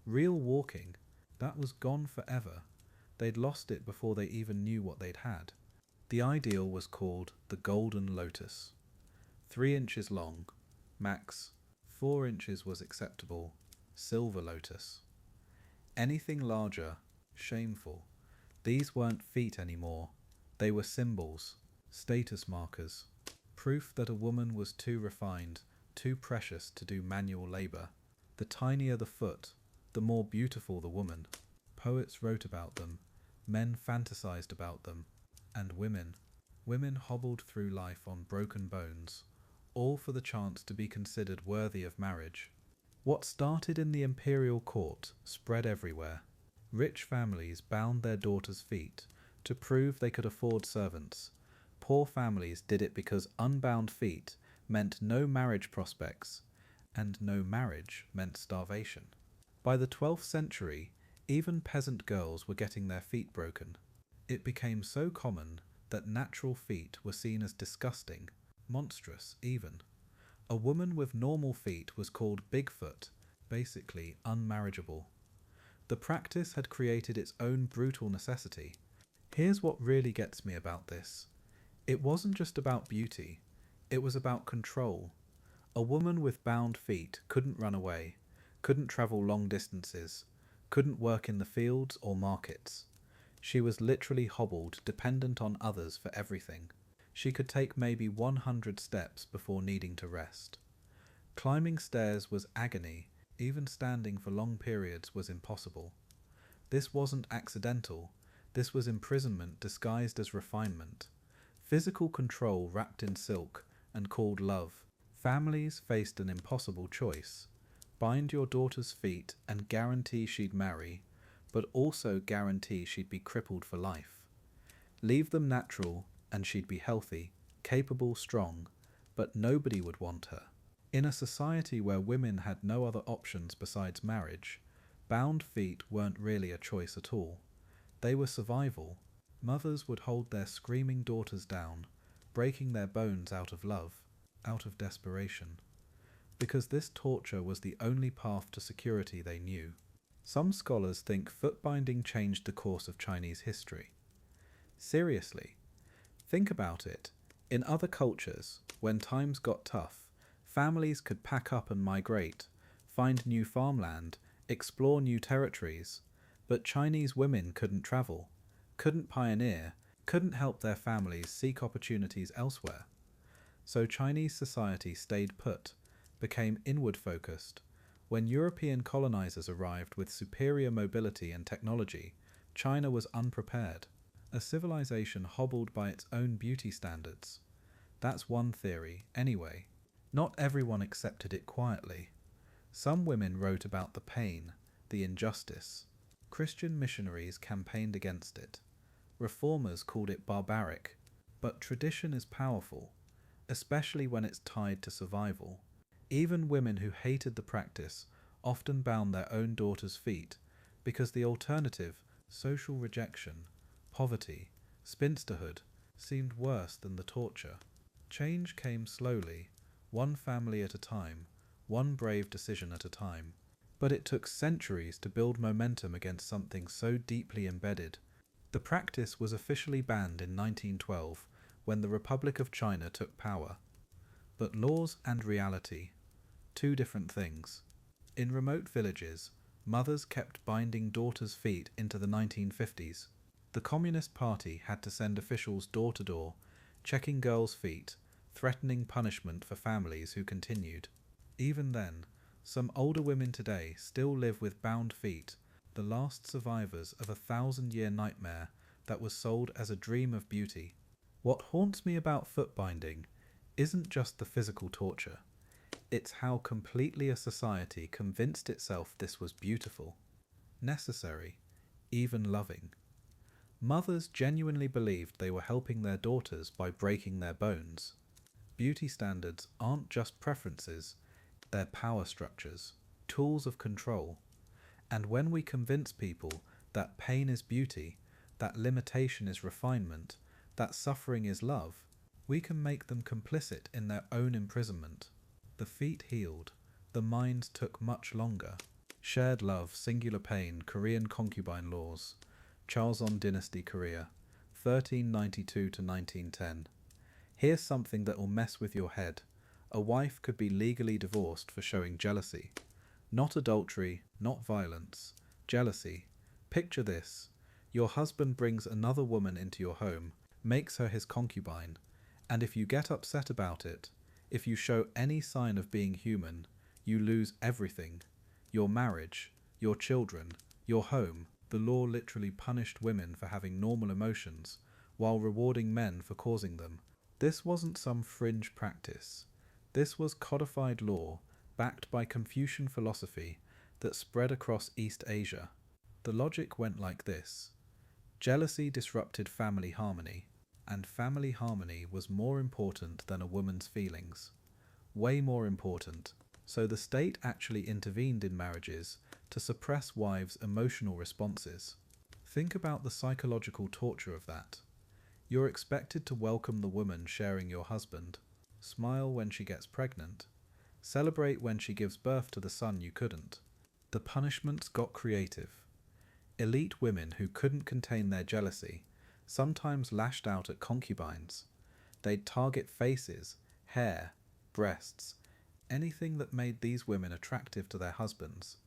real walking, that was gone forever. They'd lost it before they even knew what they'd had. The ideal was called the golden lotus. 3 inches long, max. 4 inches was acceptable, silver lotus. Anything larger, shameful. These weren't feet anymore. They were symbols, status markers, proof that a woman was too refined, too precious to do manual labor. The tinier the foot, the more beautiful the woman. Poets wrote about them, men fantasized about them, and women. Women hobbled through life on broken bones, all for the chance to be considered worthy of marriage. What started in the imperial court spread everywhere. Rich families bound their daughters' feet to prove they could afford servants. Poor families did it because unbound feet meant no marriage prospects, and no marriage meant starvation. By the 12th century, even peasant girls were getting their feet broken. It became so common that natural feet were seen as disgusting, monstrous even. A woman with normal feet was called Bigfoot, basically unmarriageable. The practice had created its own brutal necessity. Here's what really gets me about this. It wasn't just about beauty, it was about control. A woman with bound feet couldn't run away, couldn't travel long distances, couldn't work in the fields or markets. She was literally hobbled, dependent on others for everything. She could take maybe 100 steps before needing to rest. Climbing stairs was agony, even standing for long periods was impossible. This wasn't accidental, this was imprisonment disguised as refinement. Physical control wrapped in silk and called love. Families faced an impossible choice. Bind your daughter's feet and guarantee she'd marry, but also guarantee she'd be crippled for life. Leave them natural and she'd be healthy, capable, strong, but nobody would want her. In a society where women had no other options besides marriage, bound feet weren't really a choice at all. They were survival. Mothers would hold their screaming daughters down, breaking their bones out of love, out of desperation, because this torture was the only path to security they knew. Some scholars think foot binding changed the course of Chinese history. Seriously, think about it. In other cultures, when times got tough, families could pack up and migrate, find new farmland, explore new territories, but Chinese women couldn't travel, couldn't pioneer, couldn't help their families seek opportunities elsewhere. So Chinese society stayed put, became inward focused. When European colonizers arrived with superior mobility and technology, China was unprepared. A civilization hobbled by its own beauty standards. That's one theory, anyway. Not everyone accepted it quietly. Some women wrote about the pain, the injustice. Christian missionaries campaigned against it. Reformers called it barbaric. But tradition is powerful, especially when it's tied to survival. Even women who hated the practice often bound their own daughters' feet because the alternative, social rejection, poverty, spinsterhood, seemed worse than the torture. Change came slowly, one family at a time, one brave decision at a time. But it took centuries to build momentum against something so deeply embedded. The practice was officially banned in 1912 when the Republic of China took power. But laws and reality, two different things. In remote villages, mothers kept binding daughters' feet into the 1950s. The Communist Party had to send officials door to door, checking girls' feet, threatening punishment for families who continued. Even then, some older women today still live with bound feet, the last survivors of a 1,000-year nightmare that was sold as a dream of beauty. What haunts me about foot binding isn't just the physical torture. It's how completely a society convinced itself this was beautiful, necessary, even loving. Mothers genuinely believed they were helping their daughters by breaking their bones. Beauty standards aren't just preferences, they're power structures, tools of control. And when we convince people that pain is beauty, that limitation is refinement, that suffering is love, we can make them complicit in their own imprisonment. The feet healed, the minds took much longer. Shared love, singular pain, Korean concubine laws, Joseon Dynasty Korea, 1392 to 1910. Here's something that will mess with your head. A wife could be legally divorced for showing jealousy. Not adultery, not violence. Jealousy. Picture this. Your husband brings another woman into your home, makes her his concubine, and if you get upset about it, if you show any sign of being human, you lose everything. Your marriage, your children, your home. The law literally punished women for having normal emotions, while rewarding men for causing them. This wasn't some fringe practice. This was codified law, backed by Confucian philosophy, that spread across East Asia. The logic went like this. Jealousy disrupted family harmony, and family harmony was more important than a woman's feelings. Way more important. So the state actually intervened in marriages to suppress wives' emotional responses. Think about the psychological torture of that. You're expected to welcome the woman sharing your husband, smile when she gets pregnant, celebrate when she gives birth to the son you couldn't. The punishments got creative. Elite women who couldn't contain their jealousy sometimes lashed out at concubines. They'd target faces, hair, breasts, anything that made these women attractive to their husbands.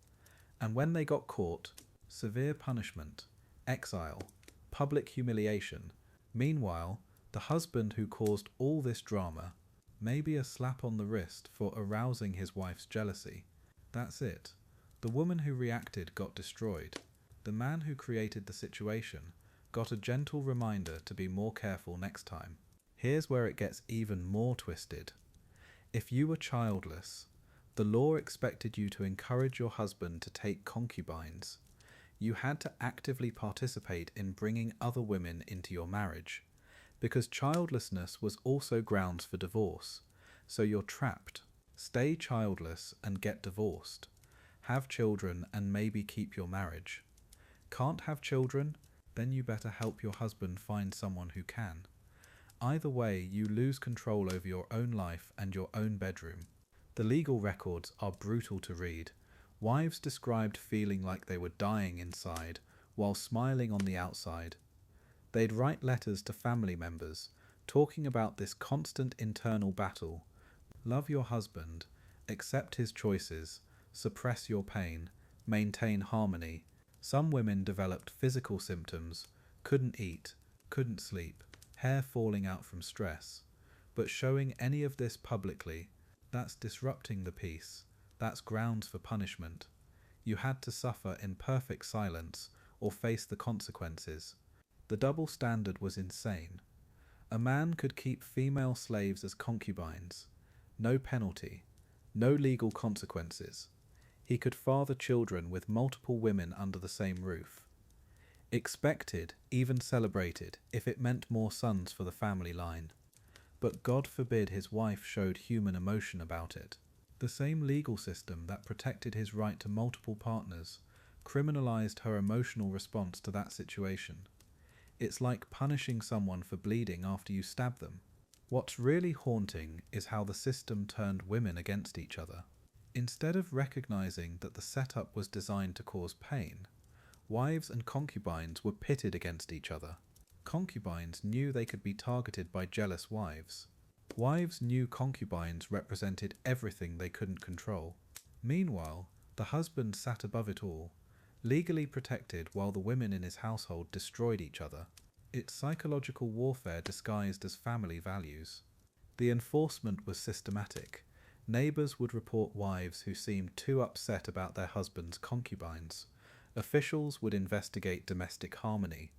And when they got caught, severe punishment, exile, public humiliation. Meanwhile, the husband who caused all this drama, maybe a slap on the wrist for arousing his wife's jealousy. That's it. The woman who reacted got destroyed. The man who created the situation got a gentle reminder to be more careful next time. Here's where it gets even more twisted. If you were childless, the law expected you to encourage your husband to take concubines. You had to actively participate in bringing other women into your marriage, because childlessness was also grounds for divorce. So you're trapped. Stay childless and get divorced. Have children and maybe keep your marriage. Can't have children? Then you better help your husband find someone who can. Either way, you lose control over your own life and your own bedroom. The legal records are brutal to read. Wives described feeling like they were dying inside while smiling on the outside. They'd write letters to family members, talking about this constant internal battle. Love your husband, accept his choices, suppress your pain, maintain harmony. Some women developed physical symptoms, couldn't eat, couldn't sleep, hair falling out from stress. But showing any of this publicly, that's disrupting the peace, that's grounds for punishment. You had to suffer in perfect silence or face the consequences. The double standard was insane. A man could keep female slaves as concubines. No penalty. No legal consequences. He could father children with multiple women under the same roof. Expected, even celebrated, if it meant more sons for the family line. But God forbid his wife showed human emotion about it. The same legal system that protected his right to multiple partners criminalized her emotional response to that situation. It's like punishing someone for bleeding after you stab them. What's really haunting is how the system turned women against each other. Instead of recognizing that the setup was designed to cause pain, wives and concubines were pitted against each other. Concubines knew they could be targeted by jealous wives. Wives knew concubines represented everything they couldn't control. Meanwhile, the husband sat above it all, legally protected while the women in his household destroyed each other. It's psychological warfare disguised as family values. The enforcement was systematic. Neighbours would report wives who seemed too upset about their husband's concubines. Officials would investigate domestic harmony.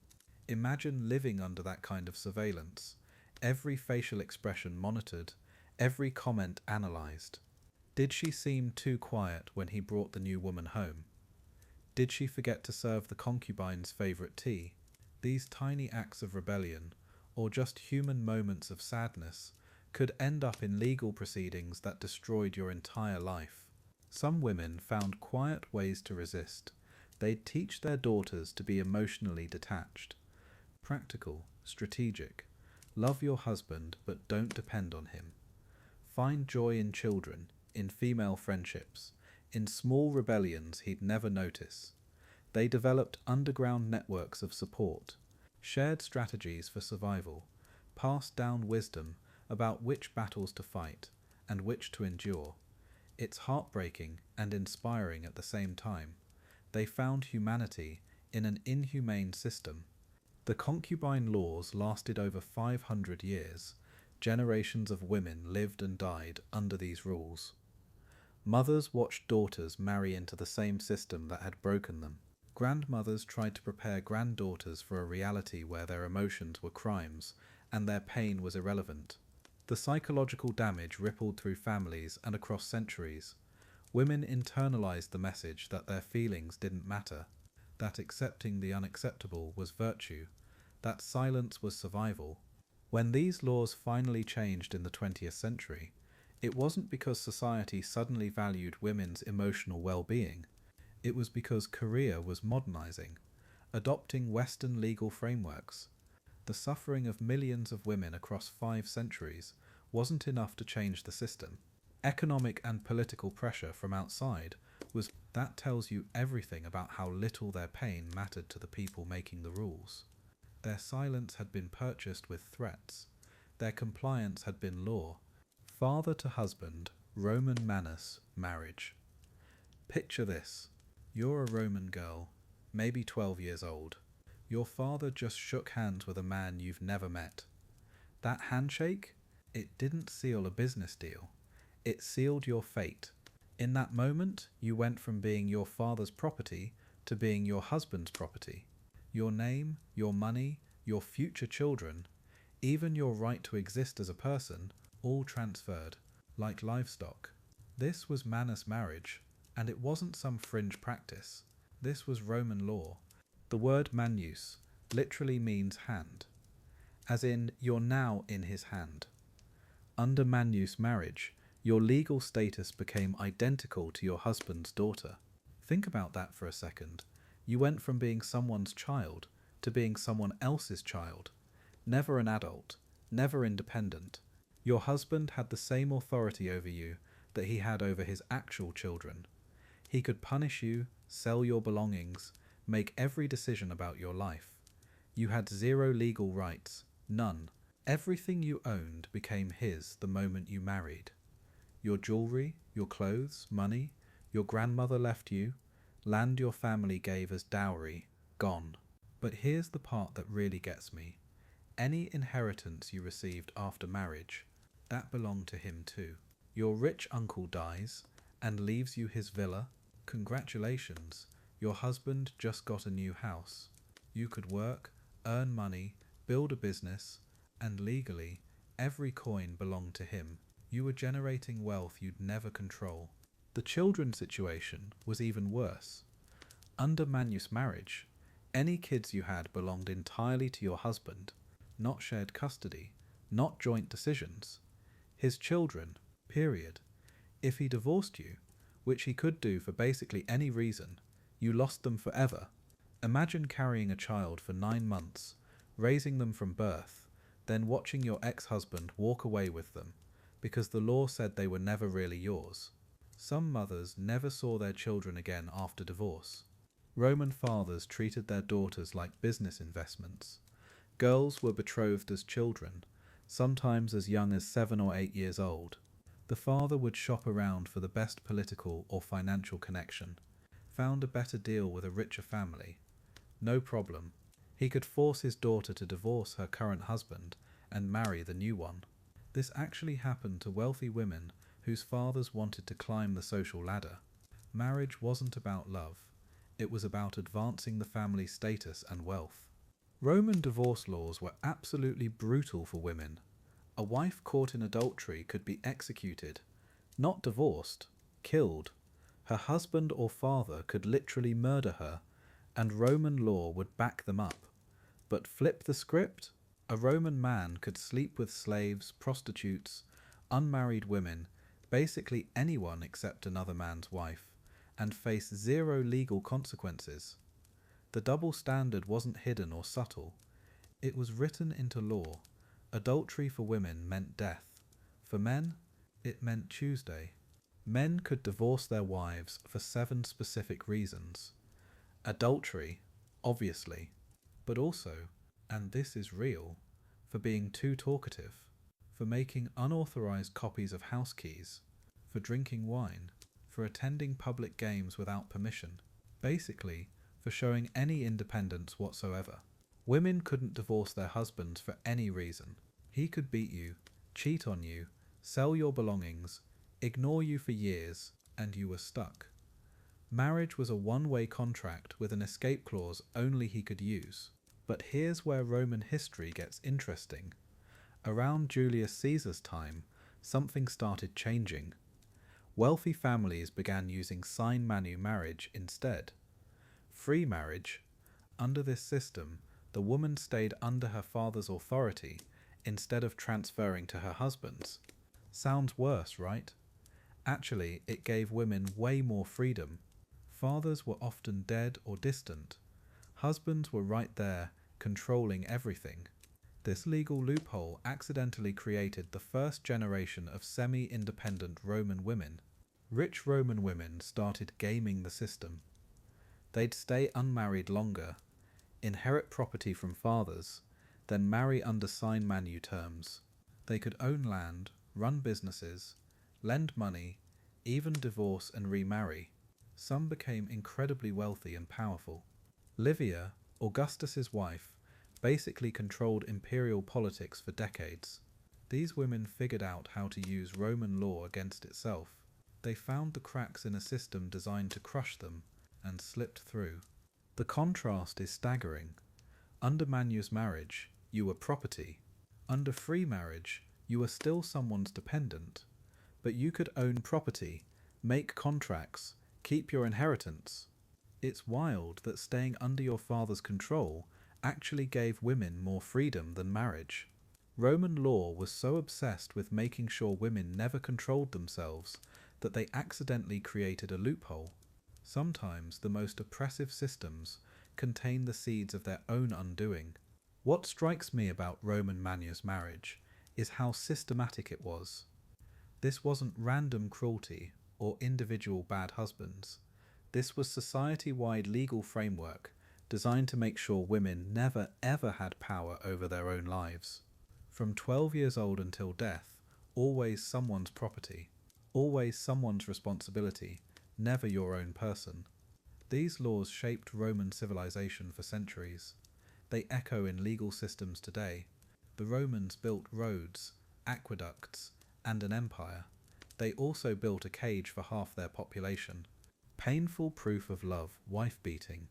Imagine living under that kind of surveillance. Every facial expression monitored, every comment analysed. Did she seem too quiet when he brought the new woman home? Did she forget to serve the concubine's favourite tea? These tiny acts of rebellion, or just human moments of sadness, could end up in legal proceedings that destroyed your entire life. Some women found quiet ways to resist. They'd teach their daughters to be emotionally detached. Practical, strategic. Love your husband, but don't depend on him. Find joy in children, in female friendships, in small rebellions he'd never notice. They developed underground networks of support, shared strategies for survival, passed down wisdom about which battles to fight and which to endure. It's heartbreaking and inspiring at the same time. They found humanity in an inhumane system. The concubine laws lasted over 500 years. Generations of women lived and died under these rules. Mothers watched daughters marry into the same system that had broken them. Grandmothers tried to prepare granddaughters for a reality where their emotions were crimes and their pain was irrelevant. The psychological damage rippled through families and across centuries. Women internalized the message that their feelings didn't matter, that accepting the unacceptable was virtue, that silence was survival. When these laws finally changed in the 20th century, it wasn't because society suddenly valued women's emotional well-being. It was because Korea was modernizing, adopting Western legal frameworks. The suffering of millions of women across 5 centuries wasn't enough to change the system. Economic and political pressure from outside was. That tells you everything about how little their pain mattered to the people making the rules. Their silence had been purchased with threats. Their compliance had been law. Father to husband, Roman manus, marriage. Picture this. You're a Roman girl, maybe 12 years old. Your father just shook hands with a man you've never met. That handshake? It didn't seal a business deal. It sealed your fate. In that moment, you went from being your father's property to being your husband's property. Your name, your money, your future children, even your right to exist as a person, all transferred, like livestock. This was manus marriage, and it wasn't some fringe practice. This was Roman law. The word manus literally means hand, as in you're now in his hand. Under manus marriage, your legal status became identical to your husband's daughter. Think about that for a second. You went from being someone's child to being someone else's child. Never an adult, never independent. Your husband had the same authority over you that he had over his actual children. He could punish you, sell your belongings, make every decision about your life. You had zero legal rights, none. Everything you owned became his the moment you married. Your jewellery, your clothes, money, your grandmother left you, land your family gave as dowry, gone. But here's the part that really gets me. Any inheritance you received after marriage, that belonged to him too. Your rich uncle dies and leaves you his villa. Congratulations, your husband just got a new house. You could work, earn money, build a business, and legally, every coin belonged to him. You were generating wealth you'd never control. The children situation was even worse. Under manus marriage, any kids you had belonged entirely to your husband, not shared custody, not joint decisions. His children, period. If he divorced you, which he could do for basically any reason, you lost them forever. Imagine carrying a child for 9 months, raising them from birth, then watching your ex-husband walk away with them, because the law said they were never really yours. Some mothers never saw their children again after divorce. Roman fathers treated their daughters like business investments. Girls were betrothed as children, sometimes as young as 7 or 8 years old. The father would shop around for the best political or financial connection, found a better deal with a richer family. No problem. He could force his daughter to divorce her current husband and marry the new one. This actually happened to wealthy women whose fathers wanted to climb the social ladder. Marriage wasn't about love. It was about advancing the family's status and wealth. Roman divorce laws were absolutely brutal for women. A wife caught in adultery could be executed, not divorced, killed. Her husband or father could literally murder her, and Roman law would back them up. But flip the script, a Roman man could sleep with slaves, prostitutes, unmarried women, basically anyone except another man's wife, and face zero legal consequences. The double standard wasn't hidden or subtle. It was written into law. Adultery for women meant death. For men, it meant Tuesday. Men could divorce their wives for 7 specific reasons. Adultery, obviously, but also, and this is real, for being too talkative, for making unauthorized copies of house keys, for drinking wine, for attending public games without permission, basically, for showing any independence whatsoever. Women couldn't divorce their husbands for any reason. He could beat you, cheat on you, sell your belongings, ignore you for years, and you were stuck. Marriage was a one-way contract with an escape clause only he could use. But here's where Roman history gets interesting. Around Julius Caesar's time, something started changing. Wealthy families began using sine manu marriage instead. Free marriage. Under this system, the woman stayed under her father's authority instead of transferring to her husband's. Sounds worse, right? Actually, it gave women way more freedom. Fathers were often dead or distant. Husbands were right there, controlling everything. This legal loophole accidentally created the first generation of semi-independent Roman women. Rich Roman women started gaming the system. They'd stay unmarried longer, inherit property from fathers, then marry under sine manu terms. They could own land, run businesses, lend money, even divorce and remarry. Some became incredibly wealthy and powerful. Livia, Augustus's wife, basically controlled imperial politics for decades. These women figured out how to use Roman law against itself. They found the cracks in a system designed to crush them and slipped through. The contrast is staggering. Under manus marriage, you were property. Under free marriage, you were still someone's dependent. But you could own property, make contracts, keep your inheritance. It's wild that staying under your father's control actually gave women more freedom than marriage. Roman law was so obsessed with making sure women never controlled themselves that they accidentally created a loophole. Sometimes the most oppressive systems contain the seeds of their own undoing. What strikes me about Roman Mania's marriage is how systematic it was. This wasn't random cruelty or individual bad husbands. This was society-wide legal framework designed to make sure women never ever had power over their own lives. From 12 years old until death, always someone's property, always someone's responsibility, never your own person. These laws shaped Roman civilization for centuries. They echo in legal systems today. The Romans built roads, aqueducts, and an empire. They also built a cage for half their population. Painful proof of love, wife beating.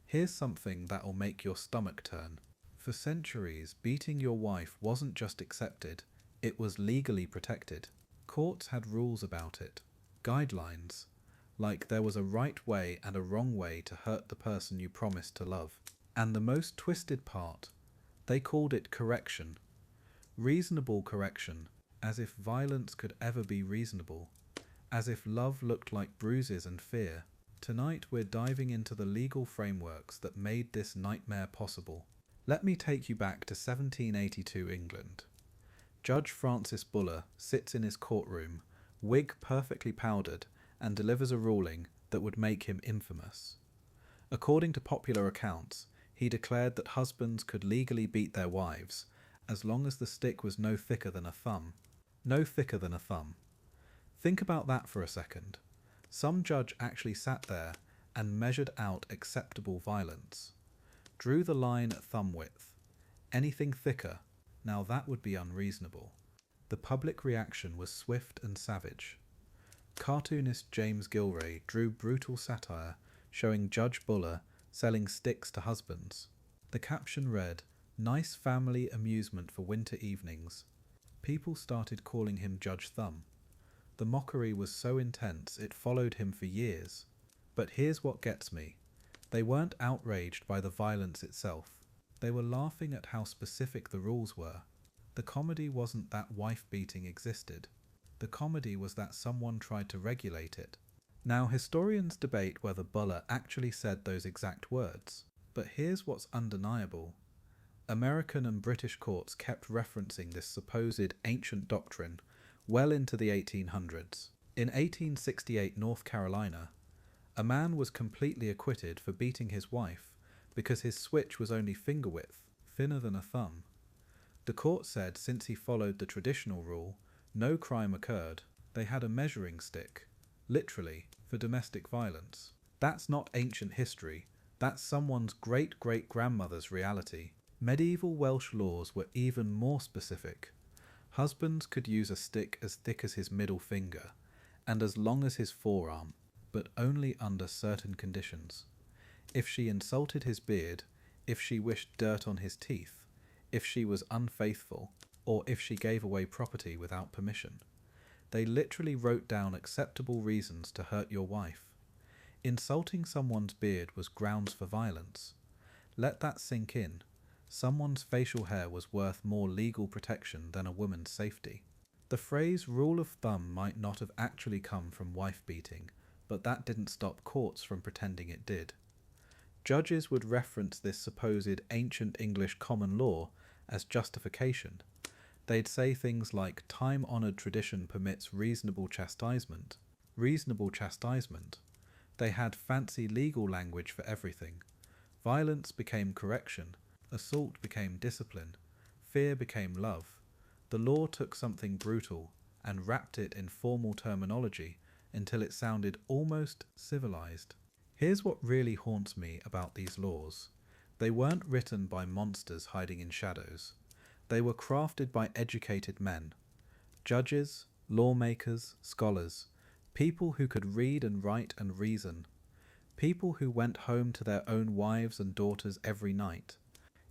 Here's something that'll make your stomach turn. For centuries, beating your wife wasn't just accepted, it was legally protected. Courts had rules about it, guidelines, like there was a right way and a wrong way to hurt the person you promised to love. And the most twisted part, they called it correction. Reasonable correction, as if violence could ever be reasonable, as if love looked like bruises and fear. Tonight we're diving into the legal frameworks that made this nightmare possible. Let me take you back to 1782 England. Judge Francis Buller sits in his courtroom, wig perfectly powdered, and delivers a ruling that would make him infamous. According to popular accounts, he declared that husbands could legally beat their wives as long as the stick was no thicker than a thumb. No thicker than a thumb. Think about that for a second. Some judge actually sat there and measured out acceptable violence. Drew the line at thumb width. Anything thicker, now that would be unreasonable. The public reaction was swift and savage. Cartoonist James Gilray drew brutal satire showing Judge Buller selling sticks to husbands. The caption read, "Nice family amusement for winter evenings." People started calling him Judge Thumb. The mockery was so intense it followed him for years. But here's what gets me. They weren't outraged by the violence itself. They were laughing at how specific the rules were. The comedy wasn't that wife beating existed. The comedy was that someone tried to regulate it. Now historians debate whether Buller actually said those exact words. But here's what's undeniable. American and British courts kept referencing this supposed ancient doctrine well into the 1800s. In 1868 North Carolina, a man was completely acquitted for beating his wife because his switch was only finger width, thinner than a thumb. The court said since he followed the traditional rule, no crime occurred. They had a measuring stick, literally, for domestic violence. That's not ancient history, that's someone's great-great-grandmother's reality. Medieval Welsh laws were even more specific. Husbands could use a stick as thick as his middle finger, and as long as his forearm, but only under certain conditions. If she insulted his beard, if she wished dirt on his teeth, if she was unfaithful, or if she gave away property without permission. They literally wrote down acceptable reasons to hurt your wife. Insulting someone's beard was grounds for violence. Let that sink in. Someone's facial hair was worth more legal protection than a woman's safety. The phrase rule of thumb might not have actually come from wife beating, but that didn't stop courts from pretending it did. Judges would reference this supposed ancient English common law as justification. They'd say things like time-honoured tradition permits reasonable chastisement. Reasonable chastisement. They had fancy legal language for everything. Violence became correction. Assault became discipline. Fear became love. The law took something brutal and wrapped it in formal terminology until it sounded almost civilized. Here's what really haunts me about these laws. They weren't written by monsters hiding in shadows. They were crafted by educated men. Judges, lawmakers, scholars, people who could read and write and reason. People who went home to their own wives and daughters every night.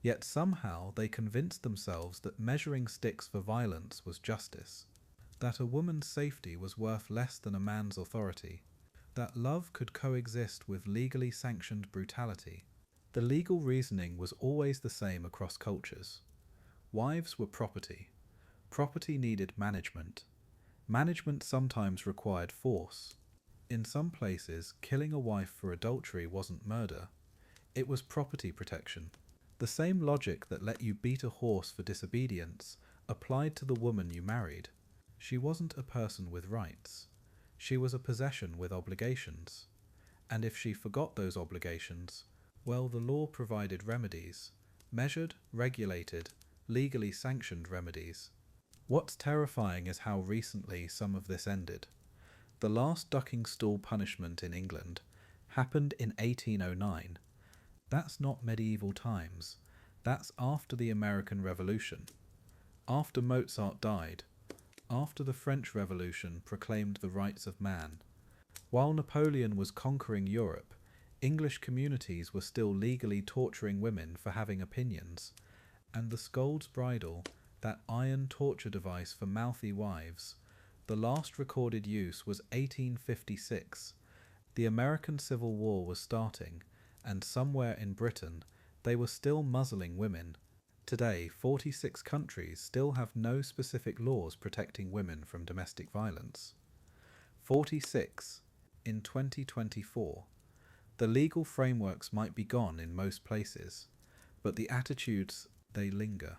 Yet somehow they convinced themselves that measuring sticks for violence was justice, that a woman's safety was worth less than a man's authority. that love could coexist with legally sanctioned brutality. The legal reasoning was always the same across cultures. Wives were property. Property needed management. Management sometimes required force. In some places, killing a wife for adultery wasn't murder. It was property protection. The same logic that let you beat a horse for disobedience applied to the woman you married. She wasn't a person with rights. She was a possession with obligations. And if she forgot those obligations, well, the law provided remedies, measured, regulated, legally sanctioned remedies. What's terrifying is how recently some of this ended. The last ducking stool punishment in England happened in 1809. That's not medieval times. That's after the American Revolution. After Mozart died. After the French Revolution proclaimed the rights of man. While Napoleon was conquering Europe, English communities were still legally torturing women for having opinions, and the Scold's Bridle, that iron torture device for mouthy wives, the last recorded use was 1856. The American Civil War was starting, and somewhere in Britain they were still muzzling women. Today, 46 countries still have no specific laws protecting women from domestic violence. 46 in 2024. The legal frameworks might be gone in most places, but the attitudes, they linger.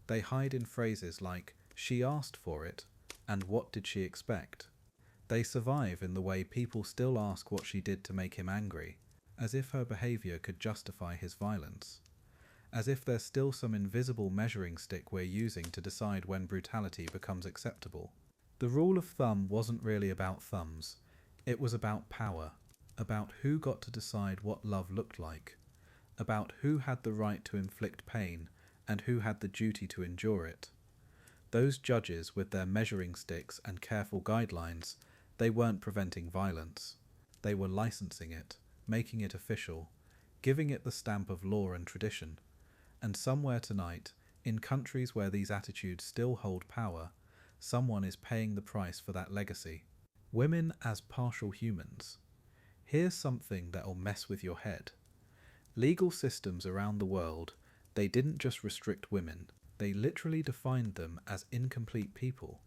They hide in phrases like, "she asked for it," and "what did she expect?" They survive in the way people still ask what she did to make him angry, as if her behaviour could justify his violence. As if there's still some invisible measuring stick we're using to decide when brutality becomes acceptable. The rule of thumb wasn't really about thumbs. It was about power, about who got to decide what love looked like, about who had the right to inflict pain and who had the duty to endure it. Those judges with their measuring sticks and careful guidelines, they weren't preventing violence. They were licensing it, making it official, giving it the stamp of law and tradition. And somewhere tonight, in countries where these attitudes still hold power, someone is paying the price for that legacy. Women as partial humans. Here's something that'll mess with your head. Legal systems around the world, they didn't just restrict women, they literally defined them as incomplete people.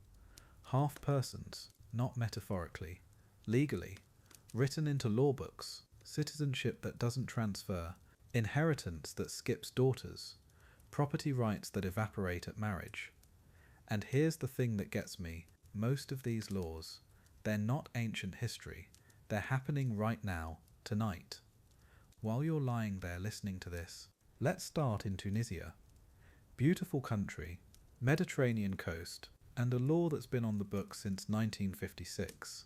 Half persons, not metaphorically, legally, written into law books, citizenship that doesn't transfer, inheritance that skips daughters, property rights that evaporate at marriage. And here's the thing that gets me, most of these laws, they're not ancient history, they're happening right now, tonight. While you're lying there listening to this, let's start in Tunisia. Beautiful country, Mediterranean coast, and a law that's been on the books since 1956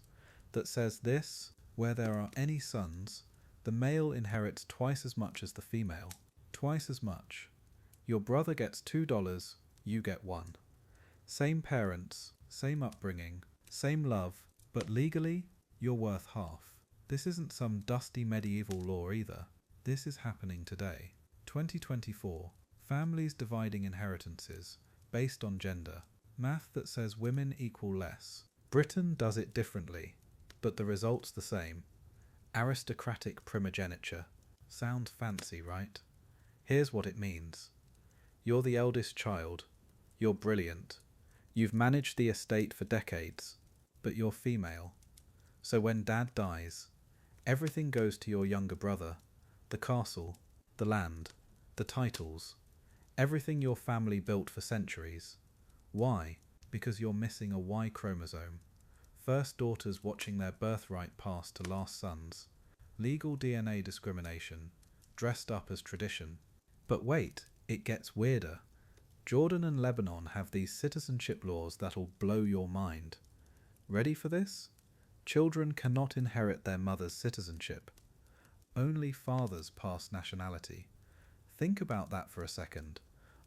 that says this: where there are any sons, the male inherits twice as much as the female. Twice as much. Your brother gets $2, you get $1. Same parents, same upbringing, same love, but legally, you're worth half. This isn't some dusty medieval law either. This is happening today. 2024. Families dividing inheritances based on gender. Math that says women equal less. Britain does it differently, but the result's the same. Aristocratic primogeniture. Sounds fancy, right? Here's what it means. You're the eldest child. You're brilliant. You've managed the estate for decades, but you're female. So when dad dies, everything goes to your younger brother. The castle, the land, the titles, everything your family built for centuries. Why? Because you're missing a Y chromosome. First daughters watching their birthright pass to last sons. Legal DNA discrimination, dressed up as tradition. But wait, it gets weirder. Jordan and Lebanon have these citizenship laws that'll blow your mind. Ready for this? Children cannot inherit their mother's citizenship. Only fathers pass nationality. Think about that for a second.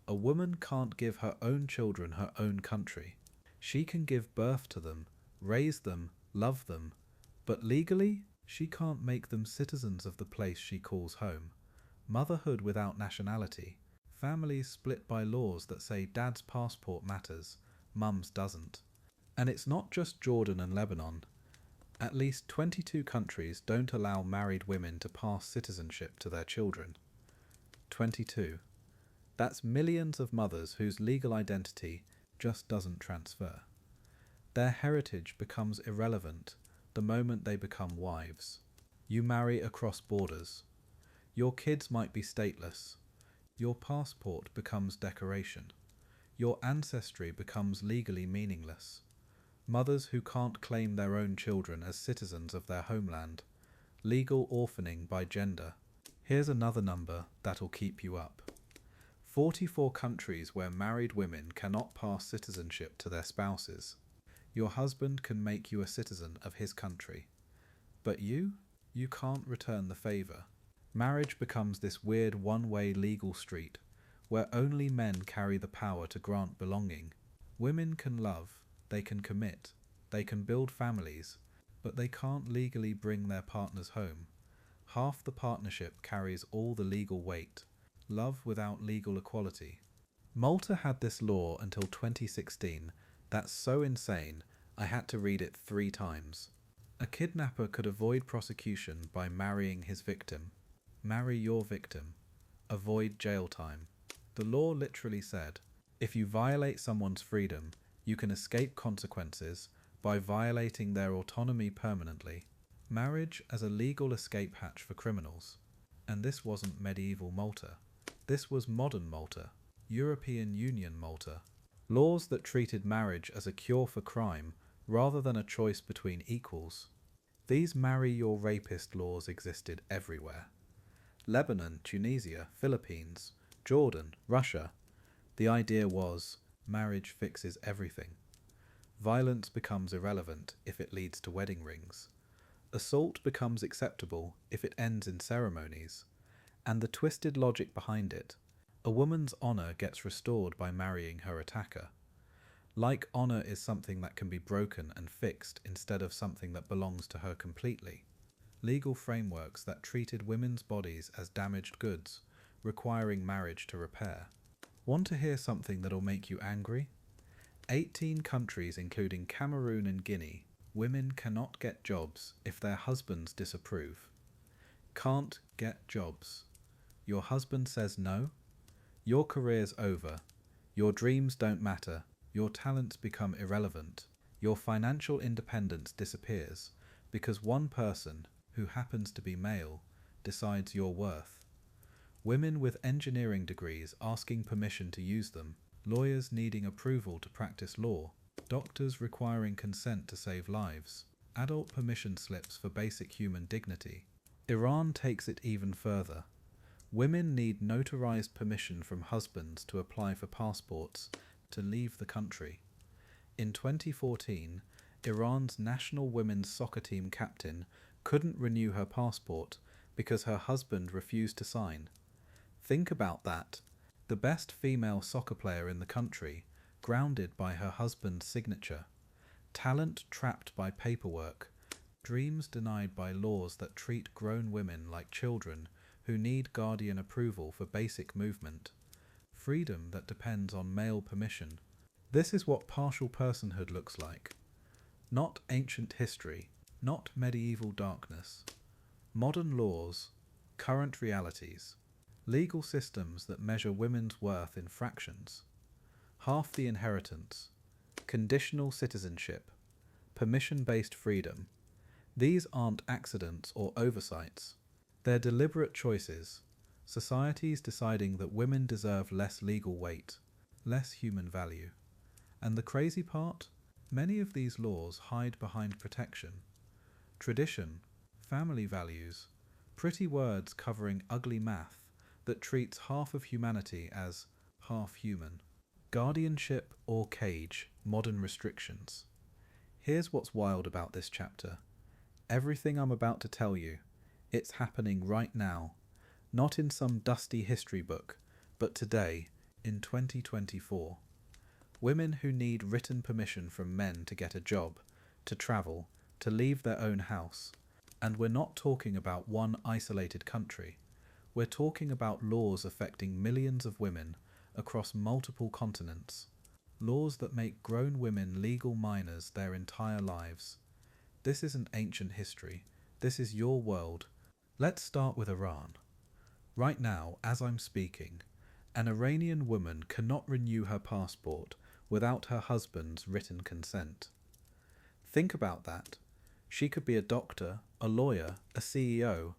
A woman can't give her own children her own country. She can give birth to them, raise them, love them, but legally, she can't make them citizens of the place she calls home. Motherhood without nationality. Families split by laws that say dad's passport matters, mum's doesn't. And it's not just Jordan and Lebanon. At least 22 countries don't allow married women to pass citizenship to their children. 22. That's millions of mothers whose legal identity just doesn't transfer. Their heritage becomes irrelevant the moment they become wives. You marry across borders. Your kids might be stateless. Your passport becomes decoration. Your ancestry becomes legally meaningless. Mothers who can't claim their own children as citizens of their homeland. Legal orphaning by gender. Here's another number that'll keep you up. 44 countries where married women cannot pass citizenship to their spouses. Your husband can make you a citizen of his country. But you can't return the favour. Marriage becomes this weird one-way legal street where only men carry the power to grant belonging. Women can love, they can commit, they can build families, but they can't legally bring their partners home. Half the partnership carries all the legal weight. Love without legal equality. Malta had this law until 2016 that's so insane I had to read it 3 times. A kidnapper could avoid prosecution by marrying his victim. Marry your victim. Avoid jail time. The law literally said, if you violate someone's freedom, you can escape consequences by violating their autonomy permanently. Marriage as a legal escape hatch for criminals. And this wasn't medieval Malta. This was modern Malta, European Union Malta. Laws that treated marriage as a cure for crime rather than a choice between equals. These marry your rapist laws existed everywhere. Lebanon, Tunisia, Philippines, Jordan, Russia. The idea was, marriage fixes everything. Violence becomes irrelevant if it leads to wedding rings. Assault becomes acceptable if it ends in ceremonies. And the twisted logic behind it, a woman's honour gets restored by marrying her attacker. Like honour is something that can be broken and fixed instead of something that belongs to her completely. Legal frameworks that treated women's bodies as damaged goods, requiring marriage to repair. Want to hear something that'll make you angry? 18 countries including Cameroon and Guinea, women cannot get jobs if their husbands disapprove. Can't get jobs. Your husband says no? Your career's over. Your dreams don't matter. Your talents become irrelevant. Your financial independence disappears because one person, who happens to be male, decides your worth. Women with engineering degrees asking permission to use them, lawyers needing approval to practice law, doctors requiring consent to save lives, adult permission slips for basic human dignity. Iran takes it even further. Women need notarized permission from husbands to apply for passports to leave the country. In 2014, Iran's national women's soccer team captain couldn't renew her passport because her husband refused to sign. Think about that. The best female soccer player in the country, grounded by her husband's signature. Talent trapped by paperwork. Dreams denied by laws that treat grown women like children who need guardian approval for basic movement. Freedom that depends on male permission. This is what partial personhood looks like. Not ancient history, not medieval darkness. Modern laws, current realities. Legal systems that measure women's worth in fractions. Half the inheritance. Conditional citizenship. Permission-based freedom. These aren't accidents or oversights. They're deliberate choices. Societies deciding that women deserve less legal weight, less human value. And the crazy part? Many of these laws hide behind protection. Tradition, family values, pretty words covering ugly math that treats half of humanity as half human. Guardianship or cage, modern restrictions. Here's what's wild about this chapter. Everything I'm about to tell you, it's happening right now. Not in some dusty history book, but today, in 2024. Women who need written permission from men to get a job, to travel, to leave their own house. And we're not talking about one isolated country. We're talking about laws affecting millions of women across multiple continents. Laws that make grown women legal minors their entire lives. This isn't ancient history. This is your world. Let's start with Iran. Right now, as I'm speaking, an Iranian woman cannot renew her passport without her husband's written consent. Think about that. She could be a doctor, a lawyer, a CEO.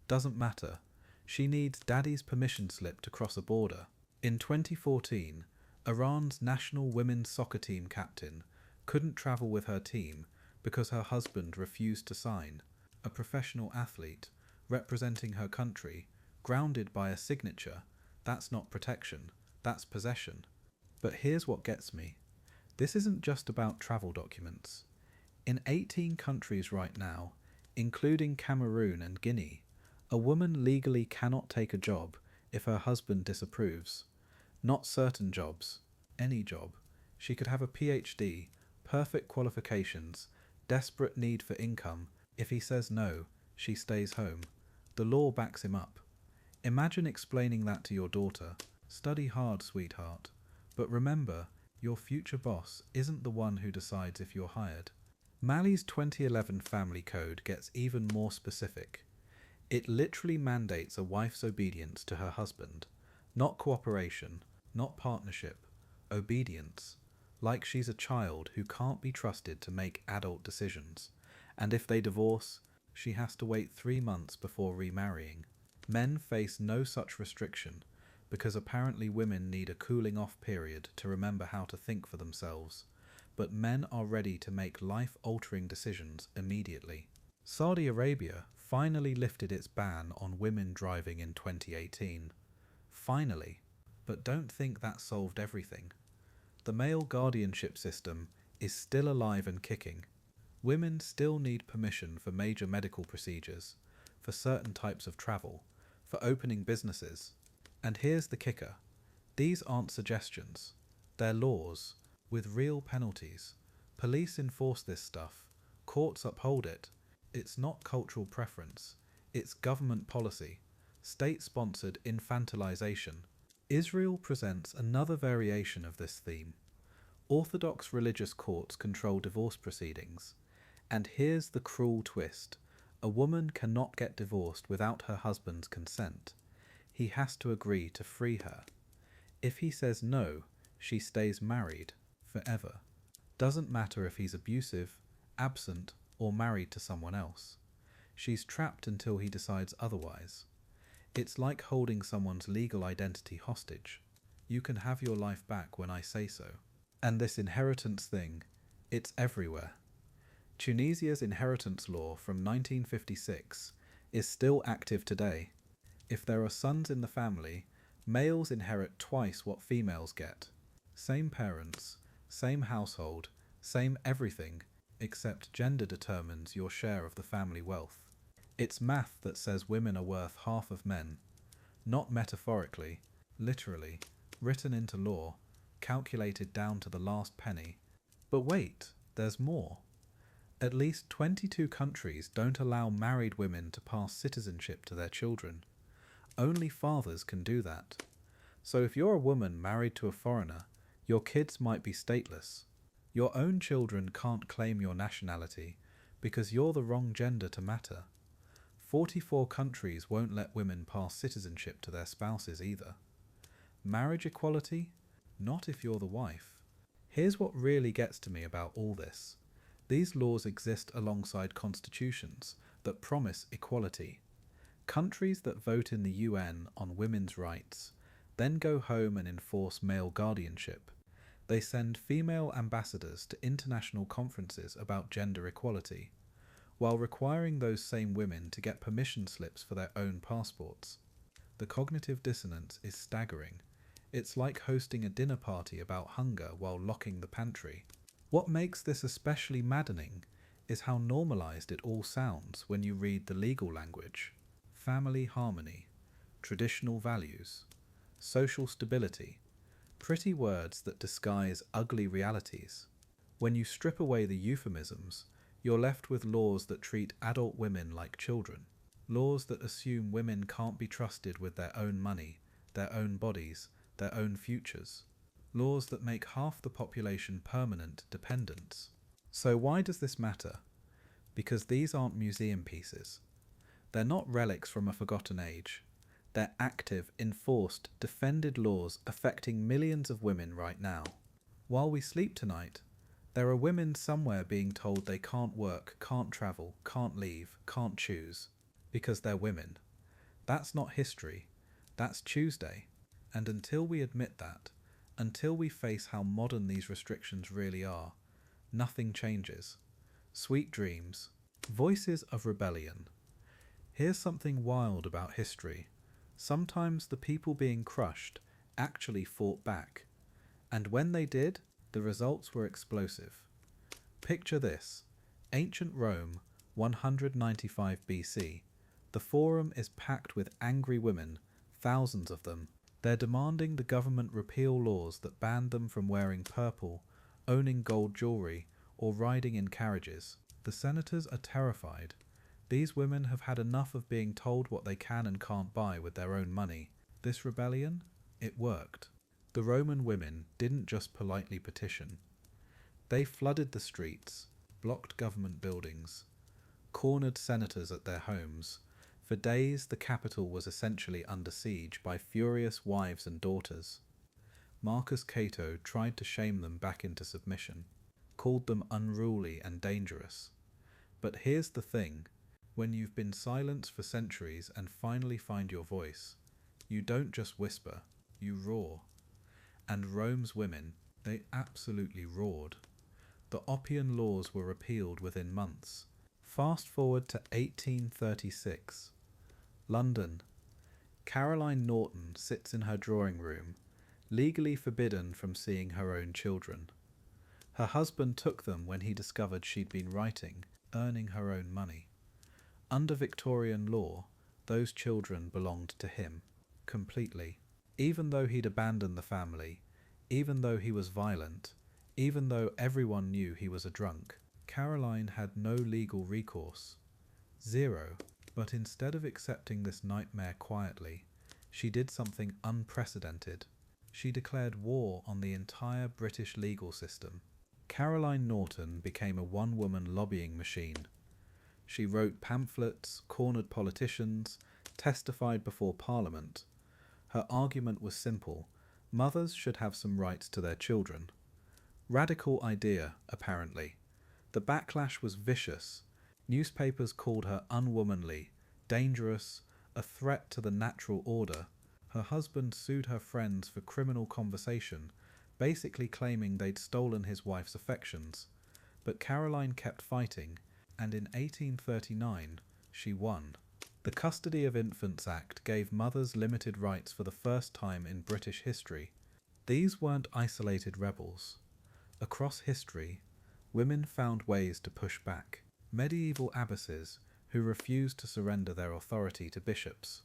Doesn't matter. She needs daddy's permission slip to cross a border. In 2014, Iran's national women's soccer team captain couldn't travel with her team because her husband refused to sign. A professional athlete, representing her country, grounded by a signature, that's not protection, that's possession. But here's what gets me. This isn't just about travel documents. In 18 countries right now, including Cameroon and Guinea, a woman legally cannot take a job if her husband disapproves. Not certain jobs, any job. She could have a PhD, perfect qualifications, desperate need for income. If he says no, she stays home. The law backs him up. Imagine explaining that to your daughter. Study hard, sweetheart. But remember, your future boss isn't the one who decides if you're hired. Mali's 2011 family code gets even more specific. It literally mandates a wife's obedience to her husband. Not cooperation, not partnership, obedience. Like she's a child who can't be trusted to make adult decisions. And if they divorce, she has to wait 3 months before remarrying. Men face no such restriction, because apparently women need a cooling off period to remember how to think for themselves. But men are ready to make life-altering decisions immediately. Saudi Arabia finally lifted its ban on women driving in 2018. Finally. But don't think that solved everything. The male guardianship system is still alive and kicking. Women still need permission for major medical procedures, for certain types of travel, for opening businesses. And here's the kicker. These aren't suggestions. They're laws, with real penalties. Police enforce this stuff. Courts uphold it. It's not cultural preference. It's government policy. State-sponsored infantilization. Israel presents another variation of this theme. Orthodox religious courts control divorce proceedings. And here's the cruel twist. A woman cannot get divorced without her husband's consent. He has to agree to free her. If he says no, she stays married forever. Doesn't matter if he's abusive, absent, or married to someone else. She's trapped until he decides otherwise. It's like holding someone's legal identity hostage. You can have your life back when I say so. And this inheritance thing, it's everywhere. Tunisia's inheritance law from 1956 is still active today. If there are sons in the family, males inherit twice what females get. Same parents, same household, same everything, except gender determines your share of the family wealth. It's math that says women are worth half of men. Not metaphorically, literally, written into law, calculated down to the last penny. But wait, there's more. At least 22 countries don't allow married women to pass citizenship to their children. Only fathers can do that. So if you're a woman married to a foreigner, your kids might be stateless. Your own children can't claim your nationality because you're the wrong gender to matter. 44 countries won't let women pass citizenship to their spouses either. Marriage equality? Not if you're the wife. Here's what really gets to me about all this. These laws exist alongside constitutions that promise equality. Countries that vote in the UN on women's rights then go home and enforce male guardianship. They send female ambassadors to international conferences about gender equality, while requiring those same women to get permission slips for their own passports. The cognitive dissonance is staggering. It's like hosting a dinner party about hunger while locking the pantry. What makes this especially maddening is how normalized it all sounds when you read the legal language. Family harmony, traditional values, social stability, pretty words that disguise ugly realities. When you strip away the euphemisms, you're left with laws that treat adult women like children, laws that assume women can't be trusted with their own money, their own bodies, their own futures, laws that make half the population permanent dependents. So why does this matter? because these aren't museum pieces. They're not relics from a forgotten age. They're active, enforced, defended laws affecting millions of women right now. While we sleep tonight, there are women somewhere being told they can't work, can't travel, can't leave, can't choose, because they're women. That's not history. That's Tuesday. And until we admit that, until we face how modern these restrictions really are, nothing changes. Sweet dreams. Voices of rebellion. Here's something wild about history. Sometimes the people being crushed actually fought back. And when they did, the results were explosive. Picture this. Ancient Rome, 195 BC. The Forum is packed with angry women, thousands of them. They're demanding the government repeal laws that banned them from wearing purple, owning gold jewelry, or riding in carriages. The senators are terrified. These women have had enough of being told what they can and can't buy with their own money. This rebellion, it worked. The Roman women didn't just politely petition. They flooded the streets, blocked government buildings, cornered senators at their homes. For days, the capital was essentially under siege by furious wives and daughters. Marcus Cato tried to shame them back into submission, called them unruly and dangerous. But here's the thing. When you've been silenced for centuries and finally find your voice, you don't just whisper, you roar. And Rome's women, they absolutely roared. The Oppian laws were repealed within months. Fast forward to 1836. London. Caroline Norton sits in her drawing room, legally forbidden from seeing her own children. Her husband took them when he discovered she'd been writing, earning her own money. Under Victorian law, those children belonged to him, completely. Even though he'd abandoned the family, even though he was violent, even though everyone knew he was a drunk, Caroline had no legal recourse. Zero. But instead of accepting this nightmare quietly, she did something unprecedented. She declared war on the entire British legal system. Caroline Norton became a one-woman lobbying machine. She wrote pamphlets, cornered politicians, testified before Parliament. Her argument was simple. Mothers should have some rights to their children. Radical idea, apparently. The backlash was vicious. Newspapers called her unwomanly, dangerous, a threat to the natural order. Her husband sued her friends for criminal conversation, basically claiming they'd stolen his wife's affections. But Caroline kept fighting, and in 1839 she won. The Custody of Infants Act gave mothers limited rights for the first time in British history. These weren't isolated rebels. Across history, women found ways to push back. Medieval abbesses who refused to surrender their authority to bishops.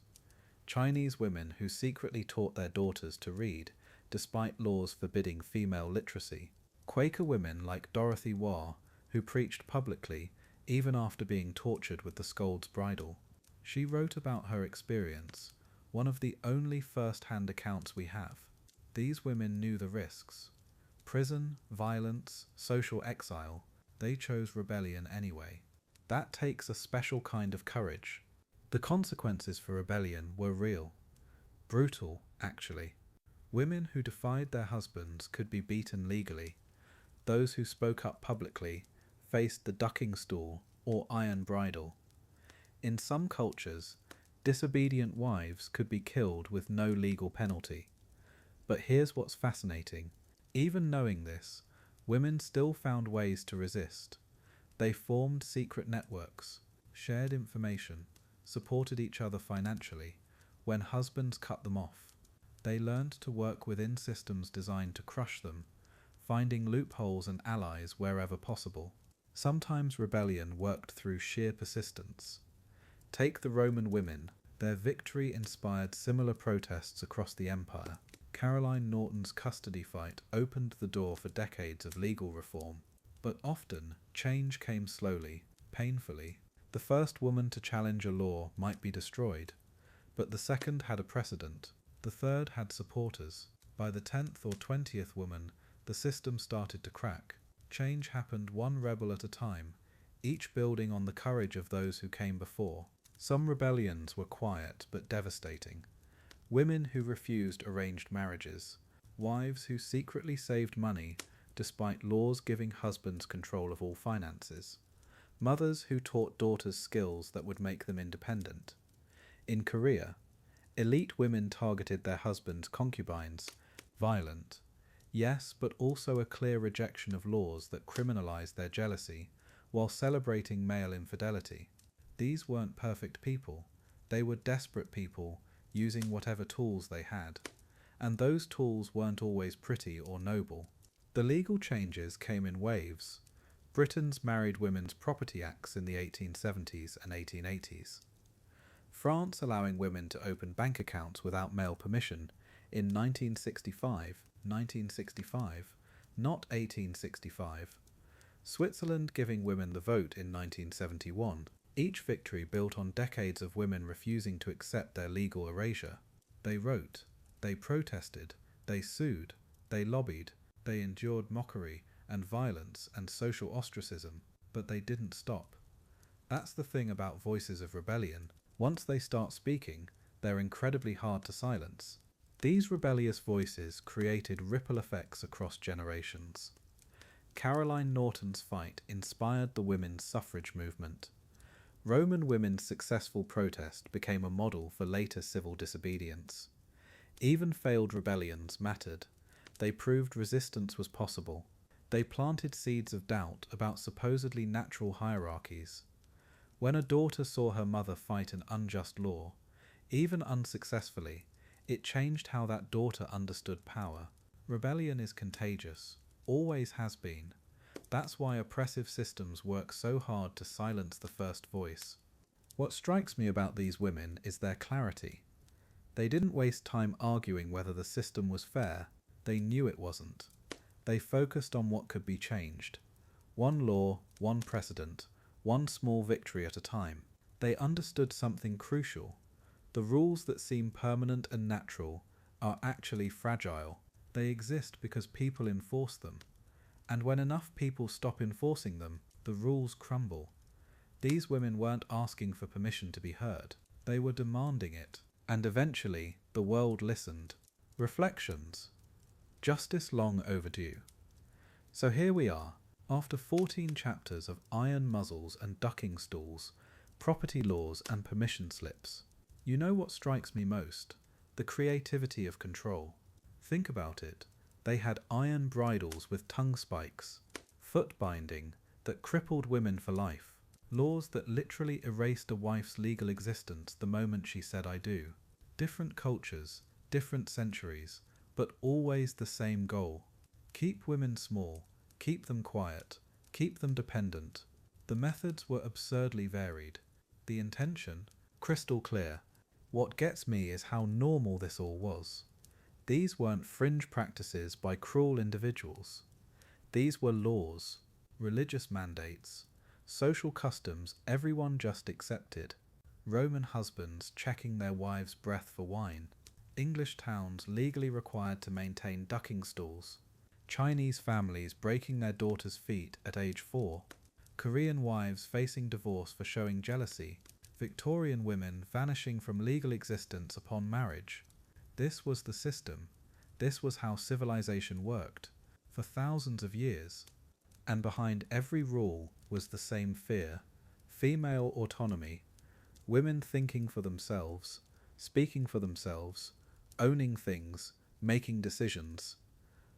Chinese women who secretly taught their daughters to read, despite laws forbidding female literacy. Quaker women like Dorothy Waugh, who preached publicly even after being tortured with the Scold's Bridle. She wrote about her experience, one of the only first-hand accounts we have. These women knew the risks. Prison, violence, social exile. They chose rebellion anyway. That takes a special kind of courage. The consequences for rebellion were real. Brutal, actually. Women who defied their husbands could be beaten legally. Those who spoke up publicly faced the ducking stool or iron bridle. In some cultures, disobedient wives could be killed with no legal penalty. But here's what's fascinating. Even knowing this, women still found ways to resist. They formed secret networks, shared information, supported each other financially. When husbands cut them off, they learned to work within systems designed to crush them, finding loopholes and allies wherever possible. Sometimes rebellion worked through sheer persistence. Take the Roman women. Their victory inspired similar protests across the empire. Caroline Norton's custody fight opened the door for decades of legal reform. But often, change came slowly, painfully. The first woman to challenge a law might be destroyed, but the second had a precedent. The third had supporters. By the 10th or 20th woman, the system started to crack. Change happened one rebel at a time, each building on the courage of those who came before. Some rebellions were quiet but devastating. Women who refused arranged marriages, wives who secretly saved money despite laws giving husbands control of all finances, mothers who taught daughters skills that would make them independent. In Korea, elite women targeted their husbands' concubines, violent, yes, but also a clear rejection of laws that criminalized their jealousy while celebrating male infidelity. These weren't perfect people. They were desperate people using whatever tools they had, and those tools weren't always pretty or noble. The legal changes came in waves. Britain's Married Women's Property Acts in the 1870s and 1880s. France allowing women to open bank accounts without male permission in 1965, not 1865. Switzerland giving women the vote in 1971. Each victory built on decades of women refusing to accept their legal erasure. They wrote, they protested, they sued, they lobbied, they endured mockery and violence and social ostracism, but they didn't stop. That's the thing about voices of rebellion. Once they start speaking, they're incredibly hard to silence. These rebellious voices created ripple effects across generations. Caroline Norton's fight inspired the women's suffrage movement. Roman women's successful protest became a model for later civil disobedience. Even failed rebellions mattered. They proved resistance was possible. They planted seeds of doubt about supposedly natural hierarchies. When a daughter saw her mother fight an unjust law, even unsuccessfully, it changed how that daughter understood power. Rebellion is contagious, always has been. That's why oppressive systems work so hard to silence the first voice. What strikes me about these women is their clarity. They didn't waste time arguing whether the system was fair. They knew it wasn't. They focused on what could be changed. One law, one precedent, one small victory at a time. They understood something crucial. The rules that seem permanent and natural are actually fragile. They exist because people enforce them. And when enough people stop enforcing them, the rules crumble. These women weren't asking for permission to be heard. They were demanding it. And eventually, the world listened. Reflections. Justice long overdue. So here we are, after 14 chapters of iron muzzles and ducking stools, property laws and permission slips. You know what strikes me most? The creativity of control. Think about it. They had iron bridles with tongue spikes, foot binding that crippled women for life, laws that literally erased a wife's legal existence the moment she said I do. Different cultures, different centuries, but always the same goal. Keep women small, keep them quiet, keep them dependent. The methods were absurdly varied. The intention, crystal clear. What gets me is how normal this all was. These weren't fringe practices by cruel individuals. These were laws, religious mandates, social customs everyone just accepted. Roman husbands checking their wives' breath for wine. English towns legally required to maintain ducking stools. Chinese families breaking their daughters' feet at age 4. Korean wives facing divorce for showing jealousy. Victorian women vanishing from legal existence upon marriage. This was the system. This was how civilization worked, for thousands of years. And behind every rule was the same fear. Female autonomy. Women thinking for themselves, speaking for themselves, owning things, making decisions.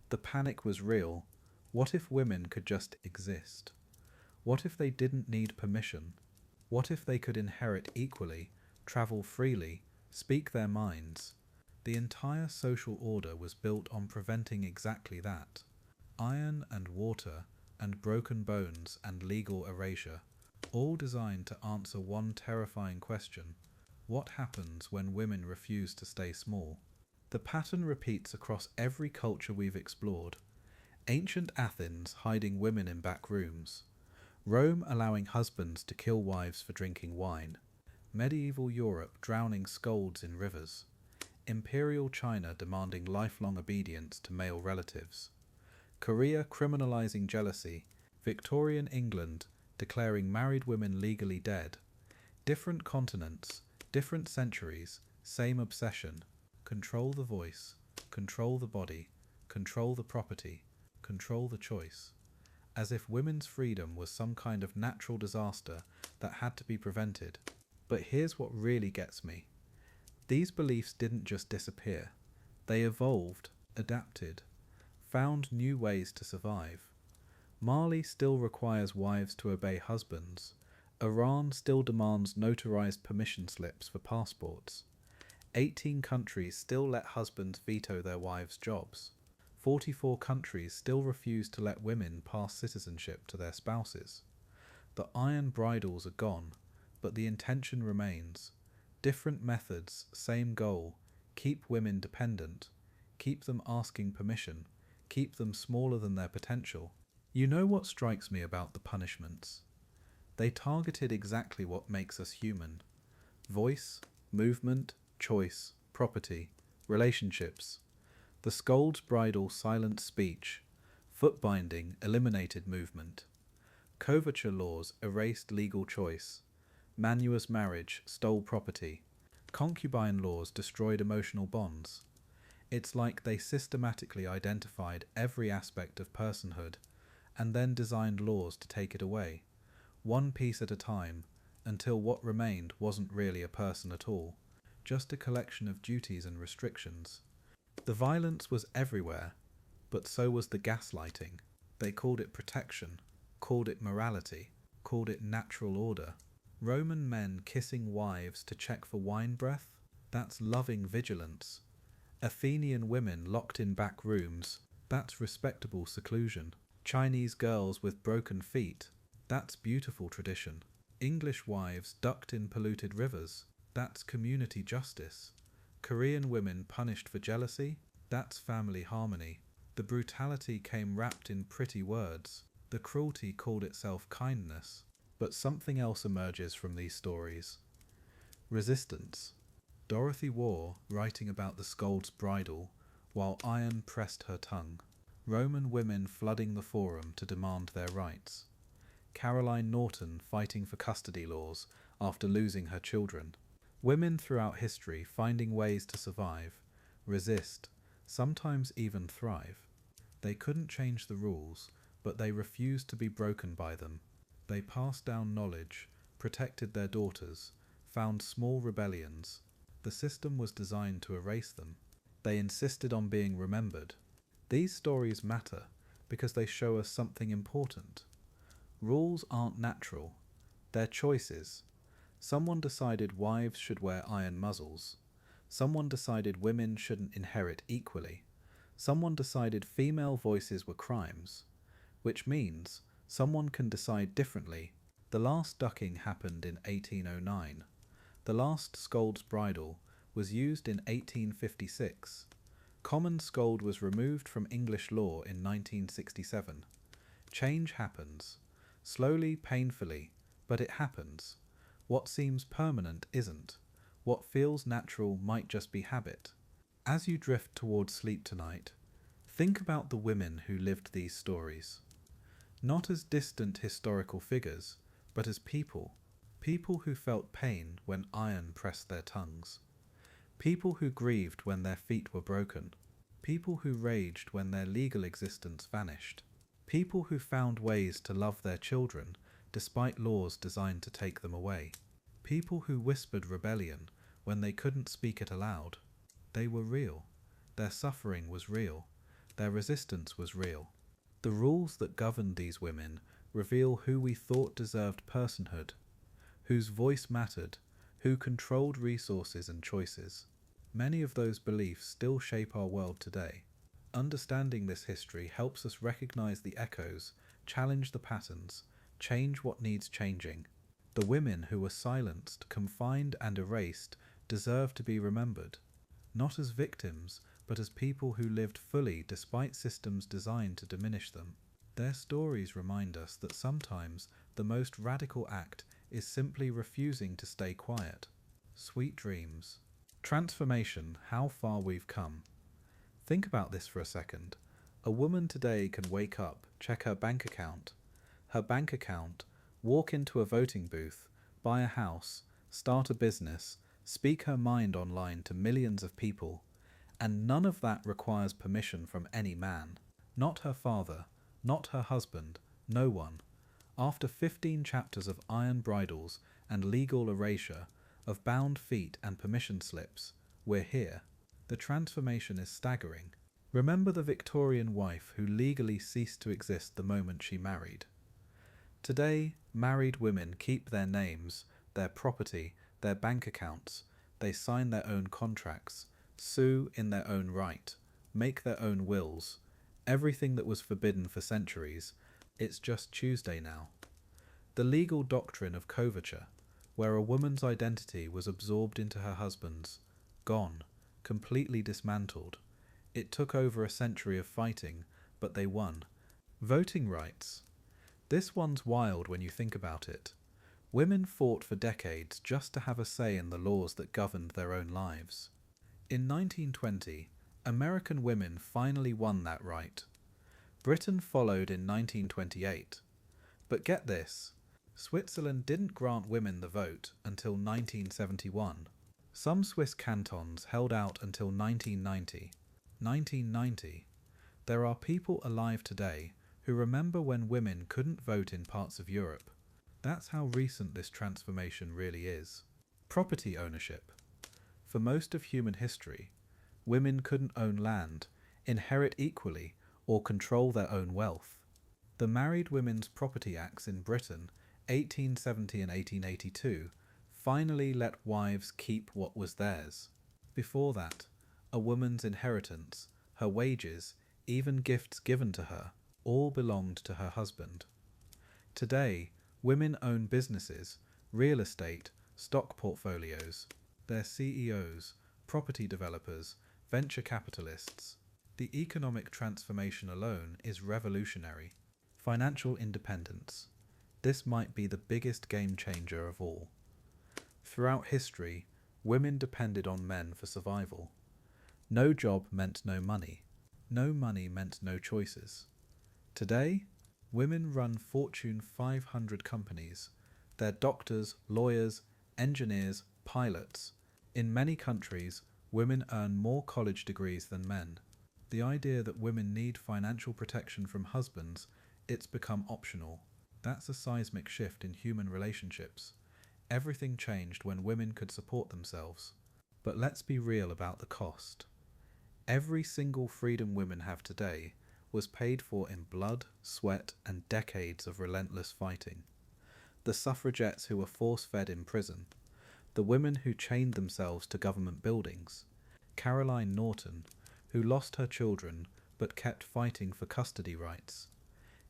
The panic was real. What if women could just exist? What if they didn't need permission? What if they could inherit equally, travel freely, speak their minds? The entire social order was built on preventing exactly that. Iron and water and broken bones and legal erasure, all designed to answer one terrifying question: what happens when women refuse to stay small? The pattern repeats across every culture we've explored. Ancient Athens hiding women in back rooms. Rome allowing husbands to kill wives for drinking wine. Medieval Europe drowning scolds in rivers. Imperial China demanding lifelong obedience to male relatives. Korea criminalizing jealousy. Victorian England declaring married women legally dead. Different continents, different centuries, same obsession. Control the voice, control the body, control the property, control the choice. As if women's freedom was some kind of natural disaster that had to be prevented. But here's what really gets me. These beliefs didn't just disappear. They evolved, adapted, found new ways to survive. Mali still requires wives to obey husbands. Iran still demands notarized permission slips for passports. 18 countries still let husbands veto their wives' jobs. 44 countries still refuse to let women pass citizenship to their spouses. The iron bridles are gone, but the intention remains. Different methods, same goal. Keep women dependent. Keep them asking permission. Keep them smaller than their potential. You know what strikes me about the punishments? They targeted exactly what makes us human. Voice, movement, choice, property, relationships. The Scold's bridle silenced speech. Foot binding eliminated movement. Coverture laws erased legal choice. Manuous marriage stole property. Concubine laws destroyed emotional bonds. It's like they systematically identified every aspect of personhood and then designed laws to take it away, one piece at a time, until what remained wasn't really a person at all, just a collection of duties and restrictions. The violence was everywhere, but so was the gaslighting. They called it protection, called it morality, called it natural order. Roman men kissing wives to check for wine breath? That's loving vigilance. Athenian women locked in back rooms? That's respectable seclusion. Chinese girls with broken feet? That's beautiful tradition. English wives ducked in polluted rivers? That's community justice. Korean women punished for jealousy? That's family harmony. The brutality came wrapped in pretty words. The cruelty called itself kindness. But something else emerges from these stories. Resistance. Dorothy Waugh writing about the Scold's bridle while iron pressed her tongue. Roman women flooding the forum to demand their rights. Caroline Norton fighting for custody laws after losing her children. Women throughout history finding ways to survive, resist, sometimes even thrive. They couldn't change the rules, but they refused to be broken by them. They passed down knowledge, protected their daughters, found small rebellions. The system was designed to erase them. They insisted on being remembered. These stories matter because they show us something important. Rules aren't natural. They're choices. Someone decided wives should wear iron muzzles. Someone decided women shouldn't inherit equally. Someone decided female voices were crimes. Which means someone can decide differently. The last ducking happened in 1809. The last Scold's bridle was used in 1856. Common Scold was removed from English law in 1967. Change happens. Slowly, painfully, but it happens. What seems permanent isn't. What feels natural might just be habit. As you drift towards sleep tonight, think about the women who lived these stories. Not as distant historical figures, but as people. People who felt pain when iron pressed their tongues. People who grieved when their feet were broken. People who raged when their legal existence vanished. People who found ways to love their children despite laws designed to take them away. People who whispered rebellion when they couldn't speak it aloud. They were real. Their suffering was real. Their resistance was real. The rules that governed these women reveal who we thought deserved personhood, whose voice mattered, who controlled resources and choices. Many of those beliefs still shape our world today. Understanding this history helps us recognize the echoes, challenge the patterns, change what needs changing. The women who were silenced, confined, and erased deserve to be remembered, not as victims, but as people who lived fully despite systems designed to diminish them. Their stories remind us that sometimes the most radical act is simply refusing to stay quiet. Sweet dreams. Transformation, how far we've come. Think about this for a second. A woman today can wake up, check her bank account. Her bank account, walk into a voting booth, buy a house, start a business, speak her mind online to millions of people, and none of that requires permission from any man. Not her father, not her husband, no one. After 15 chapters of iron bridles and legal erasure, of bound feet and permission slips, we're here. The transformation is staggering. Remember the Victorian wife who legally ceased to exist the moment she married. Today, married women keep their names, their property, their bank accounts. They sign their own contracts, sue in their own right, make their own wills. Everything that was forbidden for centuries, it's just Tuesday now. The legal doctrine of coverture, where a woman's identity was absorbed into her husband's, gone, completely dismantled. It took over a century of fighting, but they won. Voting rights. This one's wild when you think about it. Women fought for decades just to have a say in the laws that governed their own lives. In 1920, American women finally won that right. Britain followed in 1928. But get this, Switzerland didn't grant women the vote until 1971. Some Swiss cantons held out until 1990. 1990. There are people alive today who remember when women couldn't vote in parts of Europe. That's how recent this transformation really is. Property ownership. For most of human history, women couldn't own land, inherit equally, or control their own wealth. The Married Women's Property Acts in Britain, 1870 and 1882, finally let wives keep what was theirs. Before that, a woman's inheritance, her wages, even gifts given to her, all belonged to her husband. Today, women own businesses, real estate, stock portfolios. They're CEOs, property developers, venture capitalists. The economic transformation alone is revolutionary. Financial independence. This might be the biggest game changer of all. Throughout history, women depended on men for survival. No job meant no money. No money meant no choices. Today, women run Fortune 500 companies. They're doctors, lawyers, engineers, pilots. In many countries, women earn more college degrees than men. The idea that women need financial protection from husbands, it's become optional. That's a seismic shift in human relationships. Everything changed when women could support themselves. But let's be real about the cost. Every single freedom women have today was paid for in blood, sweat, and decades of relentless fighting. The suffragettes who were force-fed in prison, the women who chained themselves to government buildings, Caroline Norton, who lost her children but kept fighting for custody rights.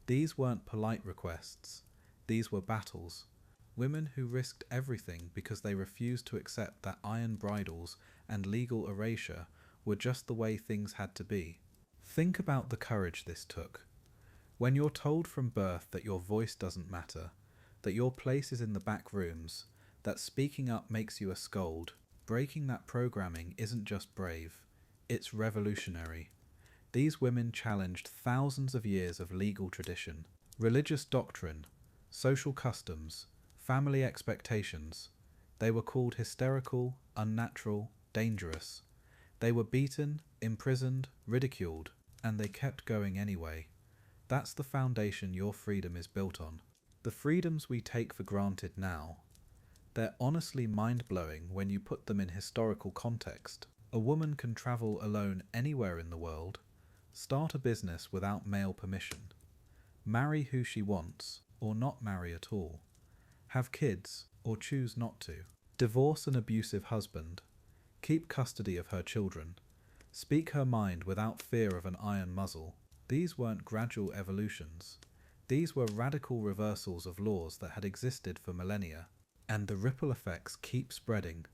These weren't polite requests, these were battles. Women who risked everything because they refused to accept that iron bridles and legal erasure were just the way things had to be. Think about the courage this took. When you're told from birth that your voice doesn't matter, that your place is in the back rooms, that speaking up makes you a scold, breaking that programming isn't just brave, it's revolutionary. These women challenged thousands of years of legal tradition, religious doctrine, social customs, family expectations. They were called hysterical, unnatural, dangerous. They were beaten, imprisoned, ridiculed, and they kept going anyway. That's the foundation your freedom is built on. The freedoms we take for granted now, they're honestly mind-blowing when you put them in historical context. A woman can travel alone anywhere in the world, start a business without male permission, marry who she wants, or not marry at all, have kids, or choose not to, divorce an abusive husband, keep custody of her children, speak her mind without fear of an iron muzzle. These weren't gradual evolutions. These were radical reversals of laws that had existed for millennia, and the ripple effects keep spreading.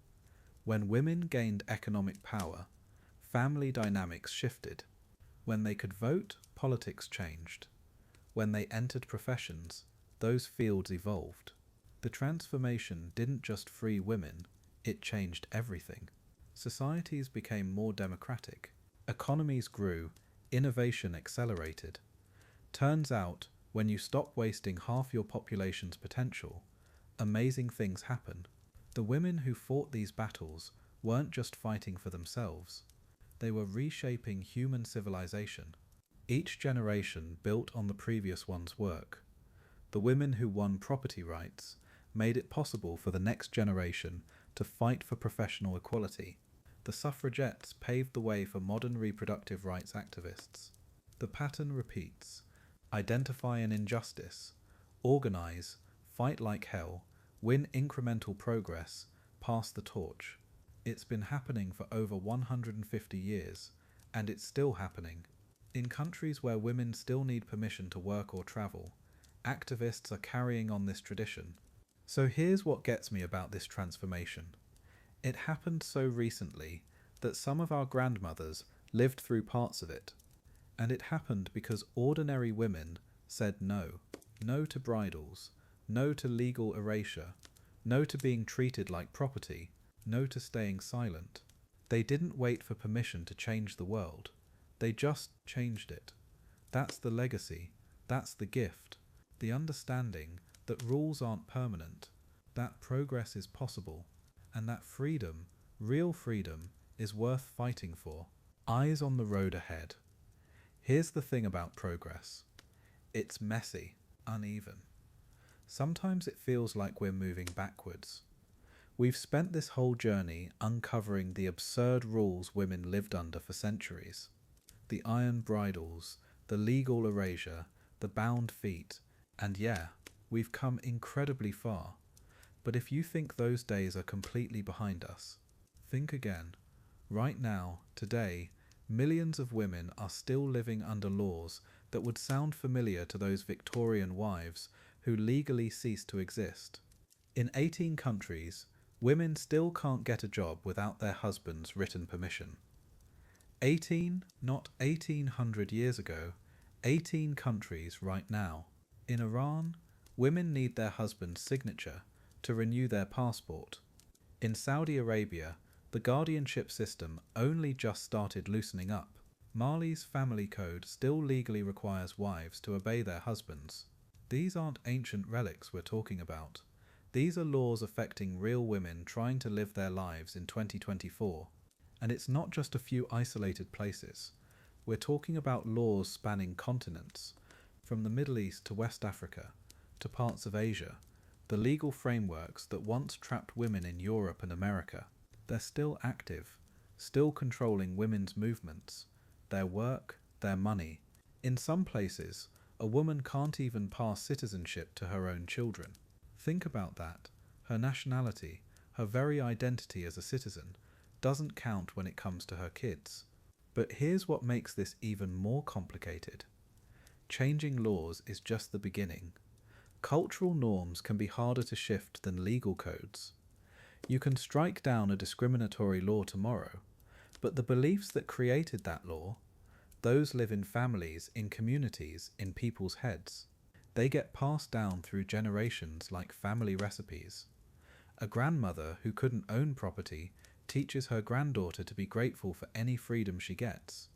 When women gained economic power, family dynamics shifted. When they could vote, politics changed. When they entered professions, those fields evolved. The transformation didn't just free women, it changed everything. Societies became more democratic. Economies grew, innovation accelerated. Turns out, When you stop wasting half your population's potential, amazing things happen. The women who fought these battles weren't just fighting for themselves, they were reshaping human civilization. Each generation built on the previous one's work. The women who won property rights made it possible for the next generation to fight for professional equality. The suffragettes paved the way for modern reproductive rights activists. The pattern repeats. Identify an injustice, organize, fight like hell, win incremental progress, pass the torch. It's been happening for over 150 years, and it's still happening. In countries where women still need permission to work or travel, activists are carrying on this tradition. So here's what gets me about this transformation. It happened so recently that some of our grandmothers lived through parts of it. And it happened because ordinary women said no. No to bridles, no to legal erasure, no to being treated like property, no to staying silent. They didn't wait for permission to change the world. They just changed it. That's the legacy. That's the gift. The understanding that rules aren't permanent, that progress is possible, and that freedom, real freedom, is worth fighting for. Eyes on the road ahead. Here's the thing about progress. It's messy, uneven. Sometimes it feels like we're moving backwards. We've spent this whole journey uncovering the absurd rules women lived under for centuries. The iron bridles, the legal erasure, the bound feet, and yeah, we've come incredibly far. But if you think those days are completely behind us, think again. Right now, today, millions of women are still living under laws that would sound familiar to those Victorian wives who legally ceased to exist. In 18 countries, women still can't get a job without their husband's written permission. 18, not 1800 years ago, 18 countries right now. In Iran, women need their husband's signature to renew their passport. In Saudi Arabia, the guardianship system only just started loosening up. Mali's family code still legally requires wives to obey their husbands. These aren't ancient relics we're talking about. These are laws affecting real women trying to live their lives in 2024. And it's not just a few isolated places. We're talking about laws spanning continents, from the Middle East to West Africa, to parts of Asia. The legal frameworks that once trapped women in Europe and America, they're still active, still controlling women's movements, their work, their money. In some places, a woman can't even pass citizenship to her own children. Think about that. Her nationality, her very identity as a citizen, doesn't count when it comes to her kids. But here's what makes this even more complicated. Changing laws is just the beginning. Cultural norms can be harder to shift than legal codes. You can strike down a discriminatory law tomorrow, but the beliefs that created that law, those live in families, in communities, in people's heads. They get passed down through generations like family recipes. A grandmother who couldn't own property teaches her granddaughter to be grateful for any freedom she gets.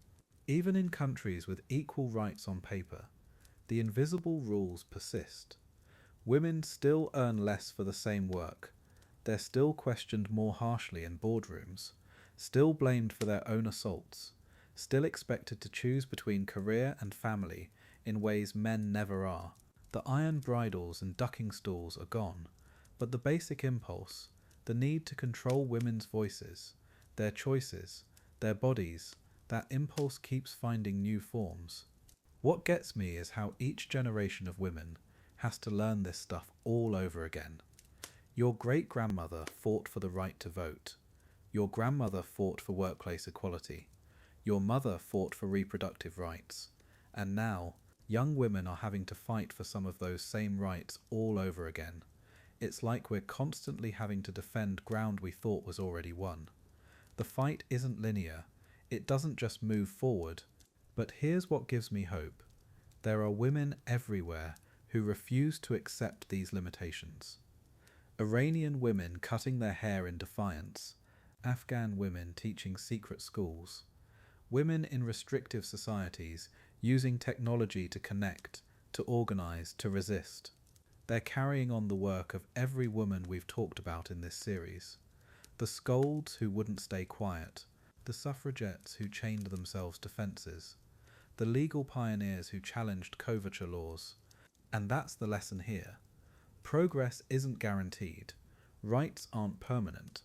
Even in countries with equal rights on paper, the invisible rules persist. Women still earn less for the same work. They're still questioned more harshly in boardrooms, still blamed for their own assaults, still expected to choose between career and family in ways men never are. The iron bridles and ducking stools are gone, but the basic impulse, the need to control women's voices, their choices, their bodies, that impulse keeps finding new forms. What gets me is how each generation of women has to learn this stuff all over again. Your great-grandmother fought for the right to vote. Your grandmother fought for workplace equality. Your mother fought for reproductive rights. And now, young women are having to fight for some of those same rights all over again. It's like we're constantly having to defend ground we thought was already won. The fight isn't linear. It doesn't just move forward. But here's what gives me hope. There are women everywhere who refuse to accept these limitations. Iranian women cutting their hair in defiance, Afghan women teaching secret schools, women in restrictive societies using technology to connect, to organise, to resist. They're carrying on the work of every woman we've talked about in this series. The scolds who wouldn't stay quiet, the suffragettes who chained themselves to fences, the legal pioneers who challenged coverture laws. And that's the lesson here. Progress isn't guaranteed. Rights aren't permanent.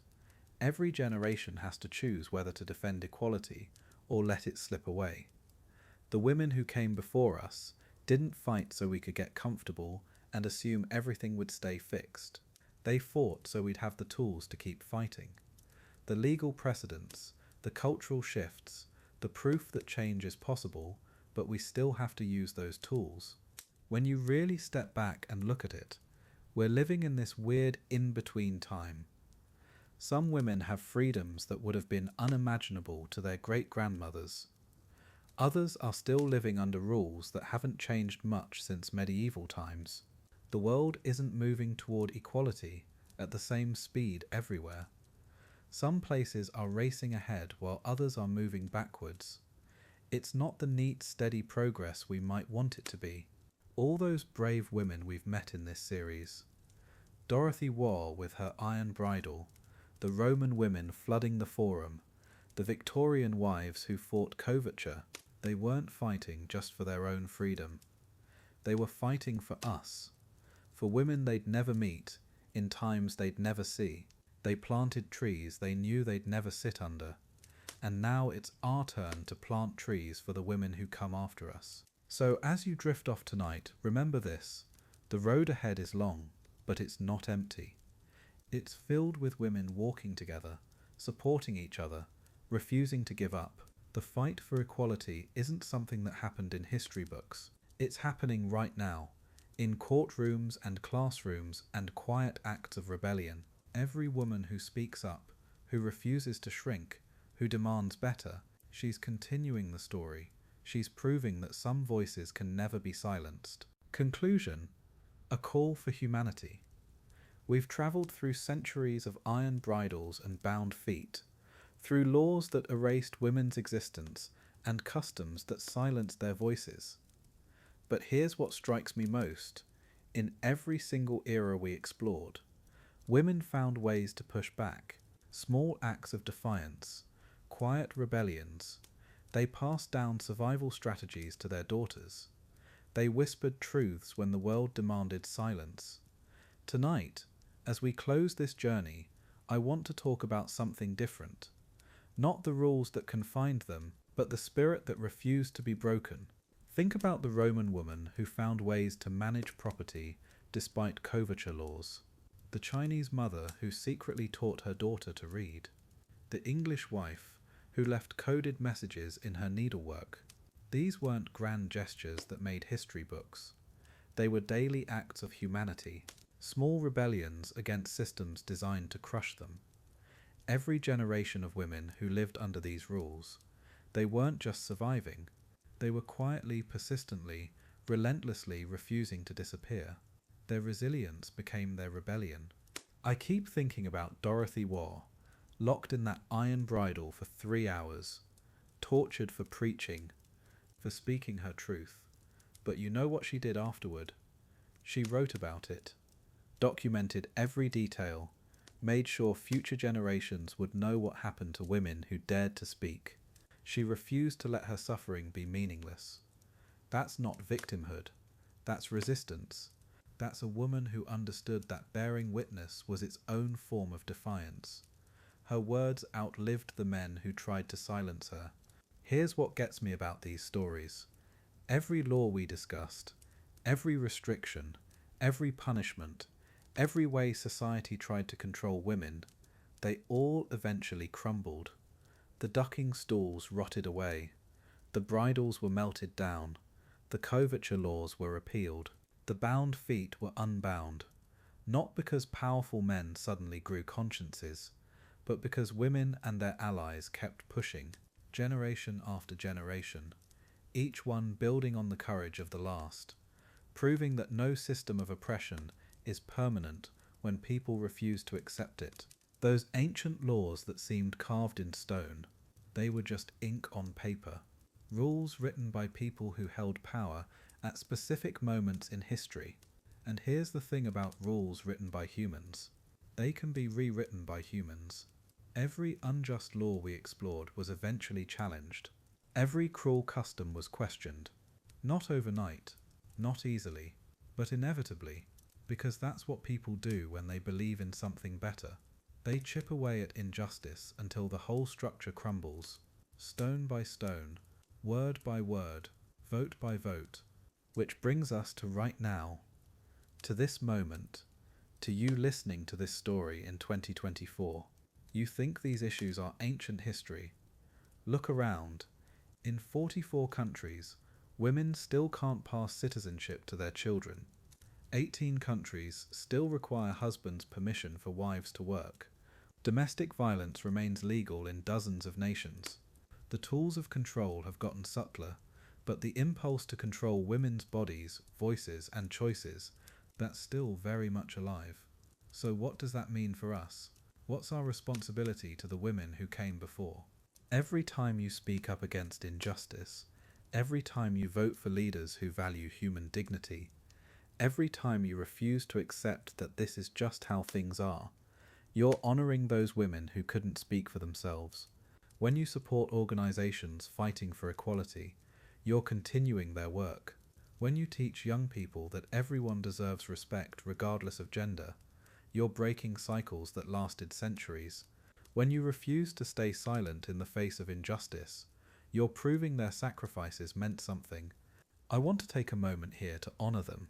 Every generation has to choose whether to defend equality or let it slip away. The women who came before us didn't fight so we could get comfortable and assume everything would stay fixed. They fought so we'd have the tools to keep fighting. The legal precedents, the cultural shifts, the proof that change is possible, but we still have to use those tools. When you really step back and look at it, we're living in this weird in-between time. Some women have freedoms that would have been unimaginable to their great-grandmothers. Others are still living under rules that haven't changed much since medieval times. The world isn't moving toward equality at the same speed everywhere. Some places are racing ahead while others are moving backwards. It's not the neat, steady progress we might want it to be. All those brave women we've met in this series. Dorothy Wall with her iron bridle, the Roman women flooding the forum, the Victorian wives who fought coverture. They weren't fighting just for their own freedom. They were fighting for us, for women they'd never meet, in times they'd never see. They planted trees they knew they'd never sit under. And now it's our turn to plant trees for the women who come after us. So as you drift off tonight, remember this. The road ahead is long, but it's not empty. It's filled with women walking together, supporting each other, refusing to give up. The fight for equality isn't something that happened in history books. It's happening right now, in courtrooms and classrooms and quiet acts of rebellion. Every woman who speaks up, who refuses to shrink, who demands better, she's continuing the story. She's proving that some voices can never be silenced. Conclusion: a call for humanity. We've travelled through centuries of iron bridles and bound feet, through laws that erased women's existence and customs that silenced their voices. But here's what strikes me most. In every single era we explored, women found ways to push back, small acts of defiance, quiet rebellions. They passed down survival strategies to their daughters. They whispered truths when the world demanded silence. Tonight, as we close this journey, I want to talk about something different. Not the rules that confined them, but the spirit that refused to be broken. Think about the Roman woman who found ways to manage property despite coverture laws. The Chinese mother who secretly taught her daughter to read. The English wife who left coded messages in her needlework. These weren't grand gestures that made history books. They were daily acts of humanity, small rebellions against systems designed to crush them. Every generation of women who lived under these rules, they weren't just surviving, they were quietly, persistently, relentlessly refusing to disappear. Their resilience became their rebellion. I keep thinking about Dorothy Wall, locked in that iron bridle for 3 hours, tortured for preaching, for speaking her truth. But you know what she did afterward? She wrote about it, documented every detail, made sure future generations would know what happened to women who dared to speak. She refused to let her suffering be meaningless. That's not victimhood. That's resistance. That's a woman who understood that bearing witness was its own form of defiance. Her words outlived the men who tried to silence her. Here's what gets me about these stories. Every law we discussed, every restriction, every punishment, every way society tried to control women, they all eventually crumbled. The ducking stools rotted away. The bridles were melted down. The coverture laws were repealed. The bound feet were unbound. Not because powerful men suddenly grew consciences, but because women and their allies kept pushing, generation after generation, each one building on the courage of the last, proving that no system of oppression is permanent when people refuse to accept it. Those ancient laws that seemed carved in stone, they were just ink on paper, rules written by people who held power at specific moments in history. And here's the thing about rules written by humans. They can be rewritten by humans. Every unjust law we explored was eventually challenged. Every cruel custom was questioned. Not overnight, not easily, but inevitably, because that's what people do when they believe in something better. They chip away at injustice until the whole structure crumbles, stone by stone, word by word, vote by vote, which brings us to right now, to this moment, to you listening to this story in 2024. You think these issues are ancient history? Look around. In 44 countries, women still can't pass citizenship to their children. 18 countries still require husbands' permission for wives to work. Domestic violence remains legal in dozens of nations. The tools of control have gotten subtler, but the impulse to control women's bodies, voices, and choices, that's still very much alive. So what does that mean for us? What's our responsibility to the women who came before? Every time you speak up against injustice, every time you vote for leaders who value human dignity, every time you refuse to accept that this is just how things are, you're honouring those women who couldn't speak for themselves. When you support organisations fighting for equality, you're continuing their work. When you teach young people that everyone deserves respect regardless of gender, you're breaking cycles that lasted centuries. When you refuse to stay silent in the face of injustice, you're proving their sacrifices meant something. I want to take a moment here to honour them.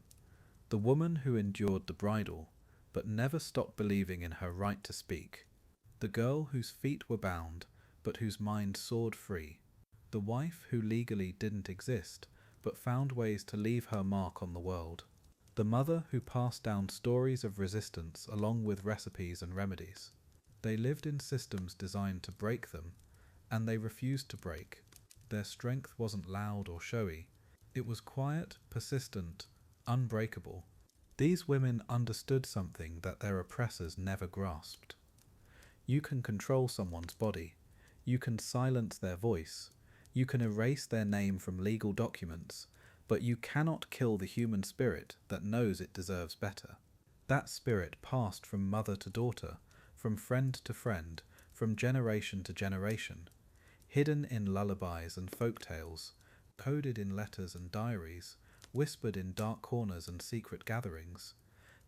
The woman who endured the bridle, but never stopped believing in her right to speak. The girl whose feet were bound, but whose mind soared free. The wife who legally didn't exist, but found ways to leave her mark on the world. The mother who passed down stories of resistance along with recipes and remedies. They lived in systems designed to break them, and they refused to break. Their strength wasn't loud or showy. It was quiet, persistent, unbreakable. These women understood something that their oppressors never grasped. You can control someone's body. You can silence their voice. You can erase their name from legal documents, but you cannot kill the human spirit that knows it deserves better. That spirit passed from mother to daughter, from friend to friend, from generation to generation, hidden in lullabies and folk tales, coded in letters and diaries, whispered in dark corners and secret gatherings.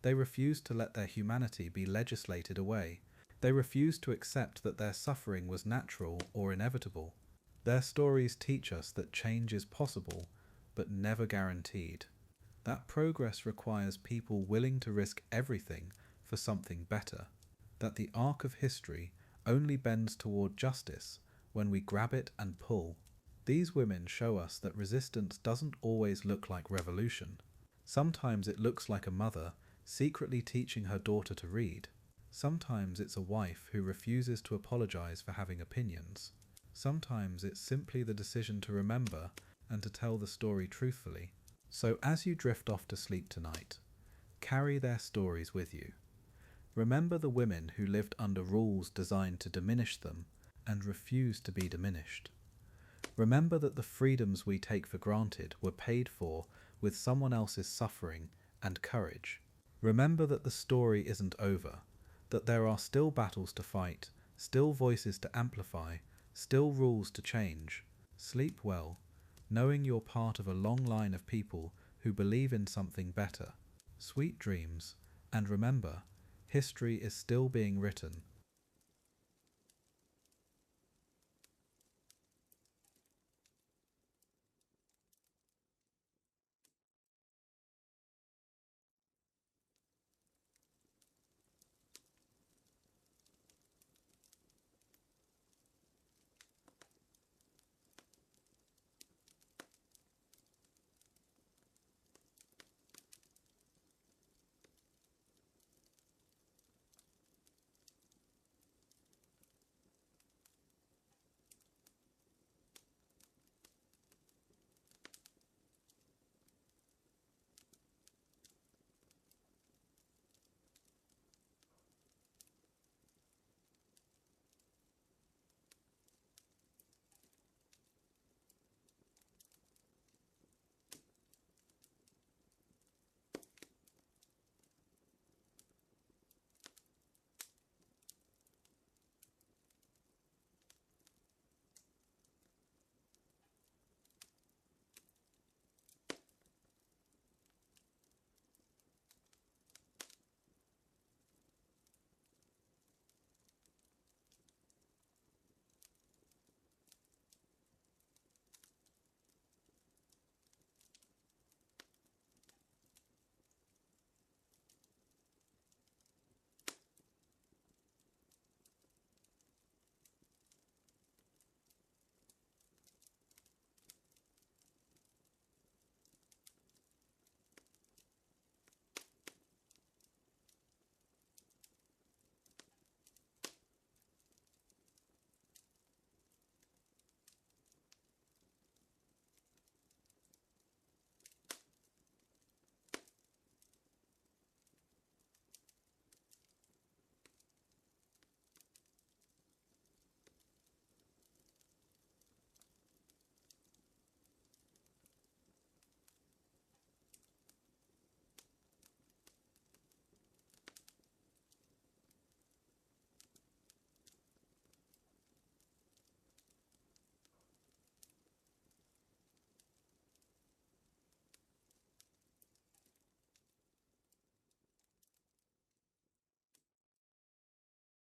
They refused to let their humanity be legislated away. They refused to accept that their suffering was natural or inevitable. Their stories teach us that change is possible, but never guaranteed. That progress requires people willing to risk everything for something better. That the arc of history only bends toward justice when we grab it and pull. These women show us that resistance doesn't always look like revolution. Sometimes it looks like a mother secretly teaching her daughter to read. Sometimes it's a wife who refuses to apologize for having opinions. Sometimes it's simply the decision to remember and to tell the story truthfully. So as you drift off to sleep tonight, carry their stories with you. Remember the women who lived under rules designed to diminish them and refused to be diminished. Remember that the freedoms we take for granted were paid for with someone else's suffering and courage. Remember that the story isn't over, that there are still battles to fight, still voices to amplify, still rules to change. Sleep well, knowing you're part of a long line of people who believe in something better. Sweet dreams, and remember, history is still being written,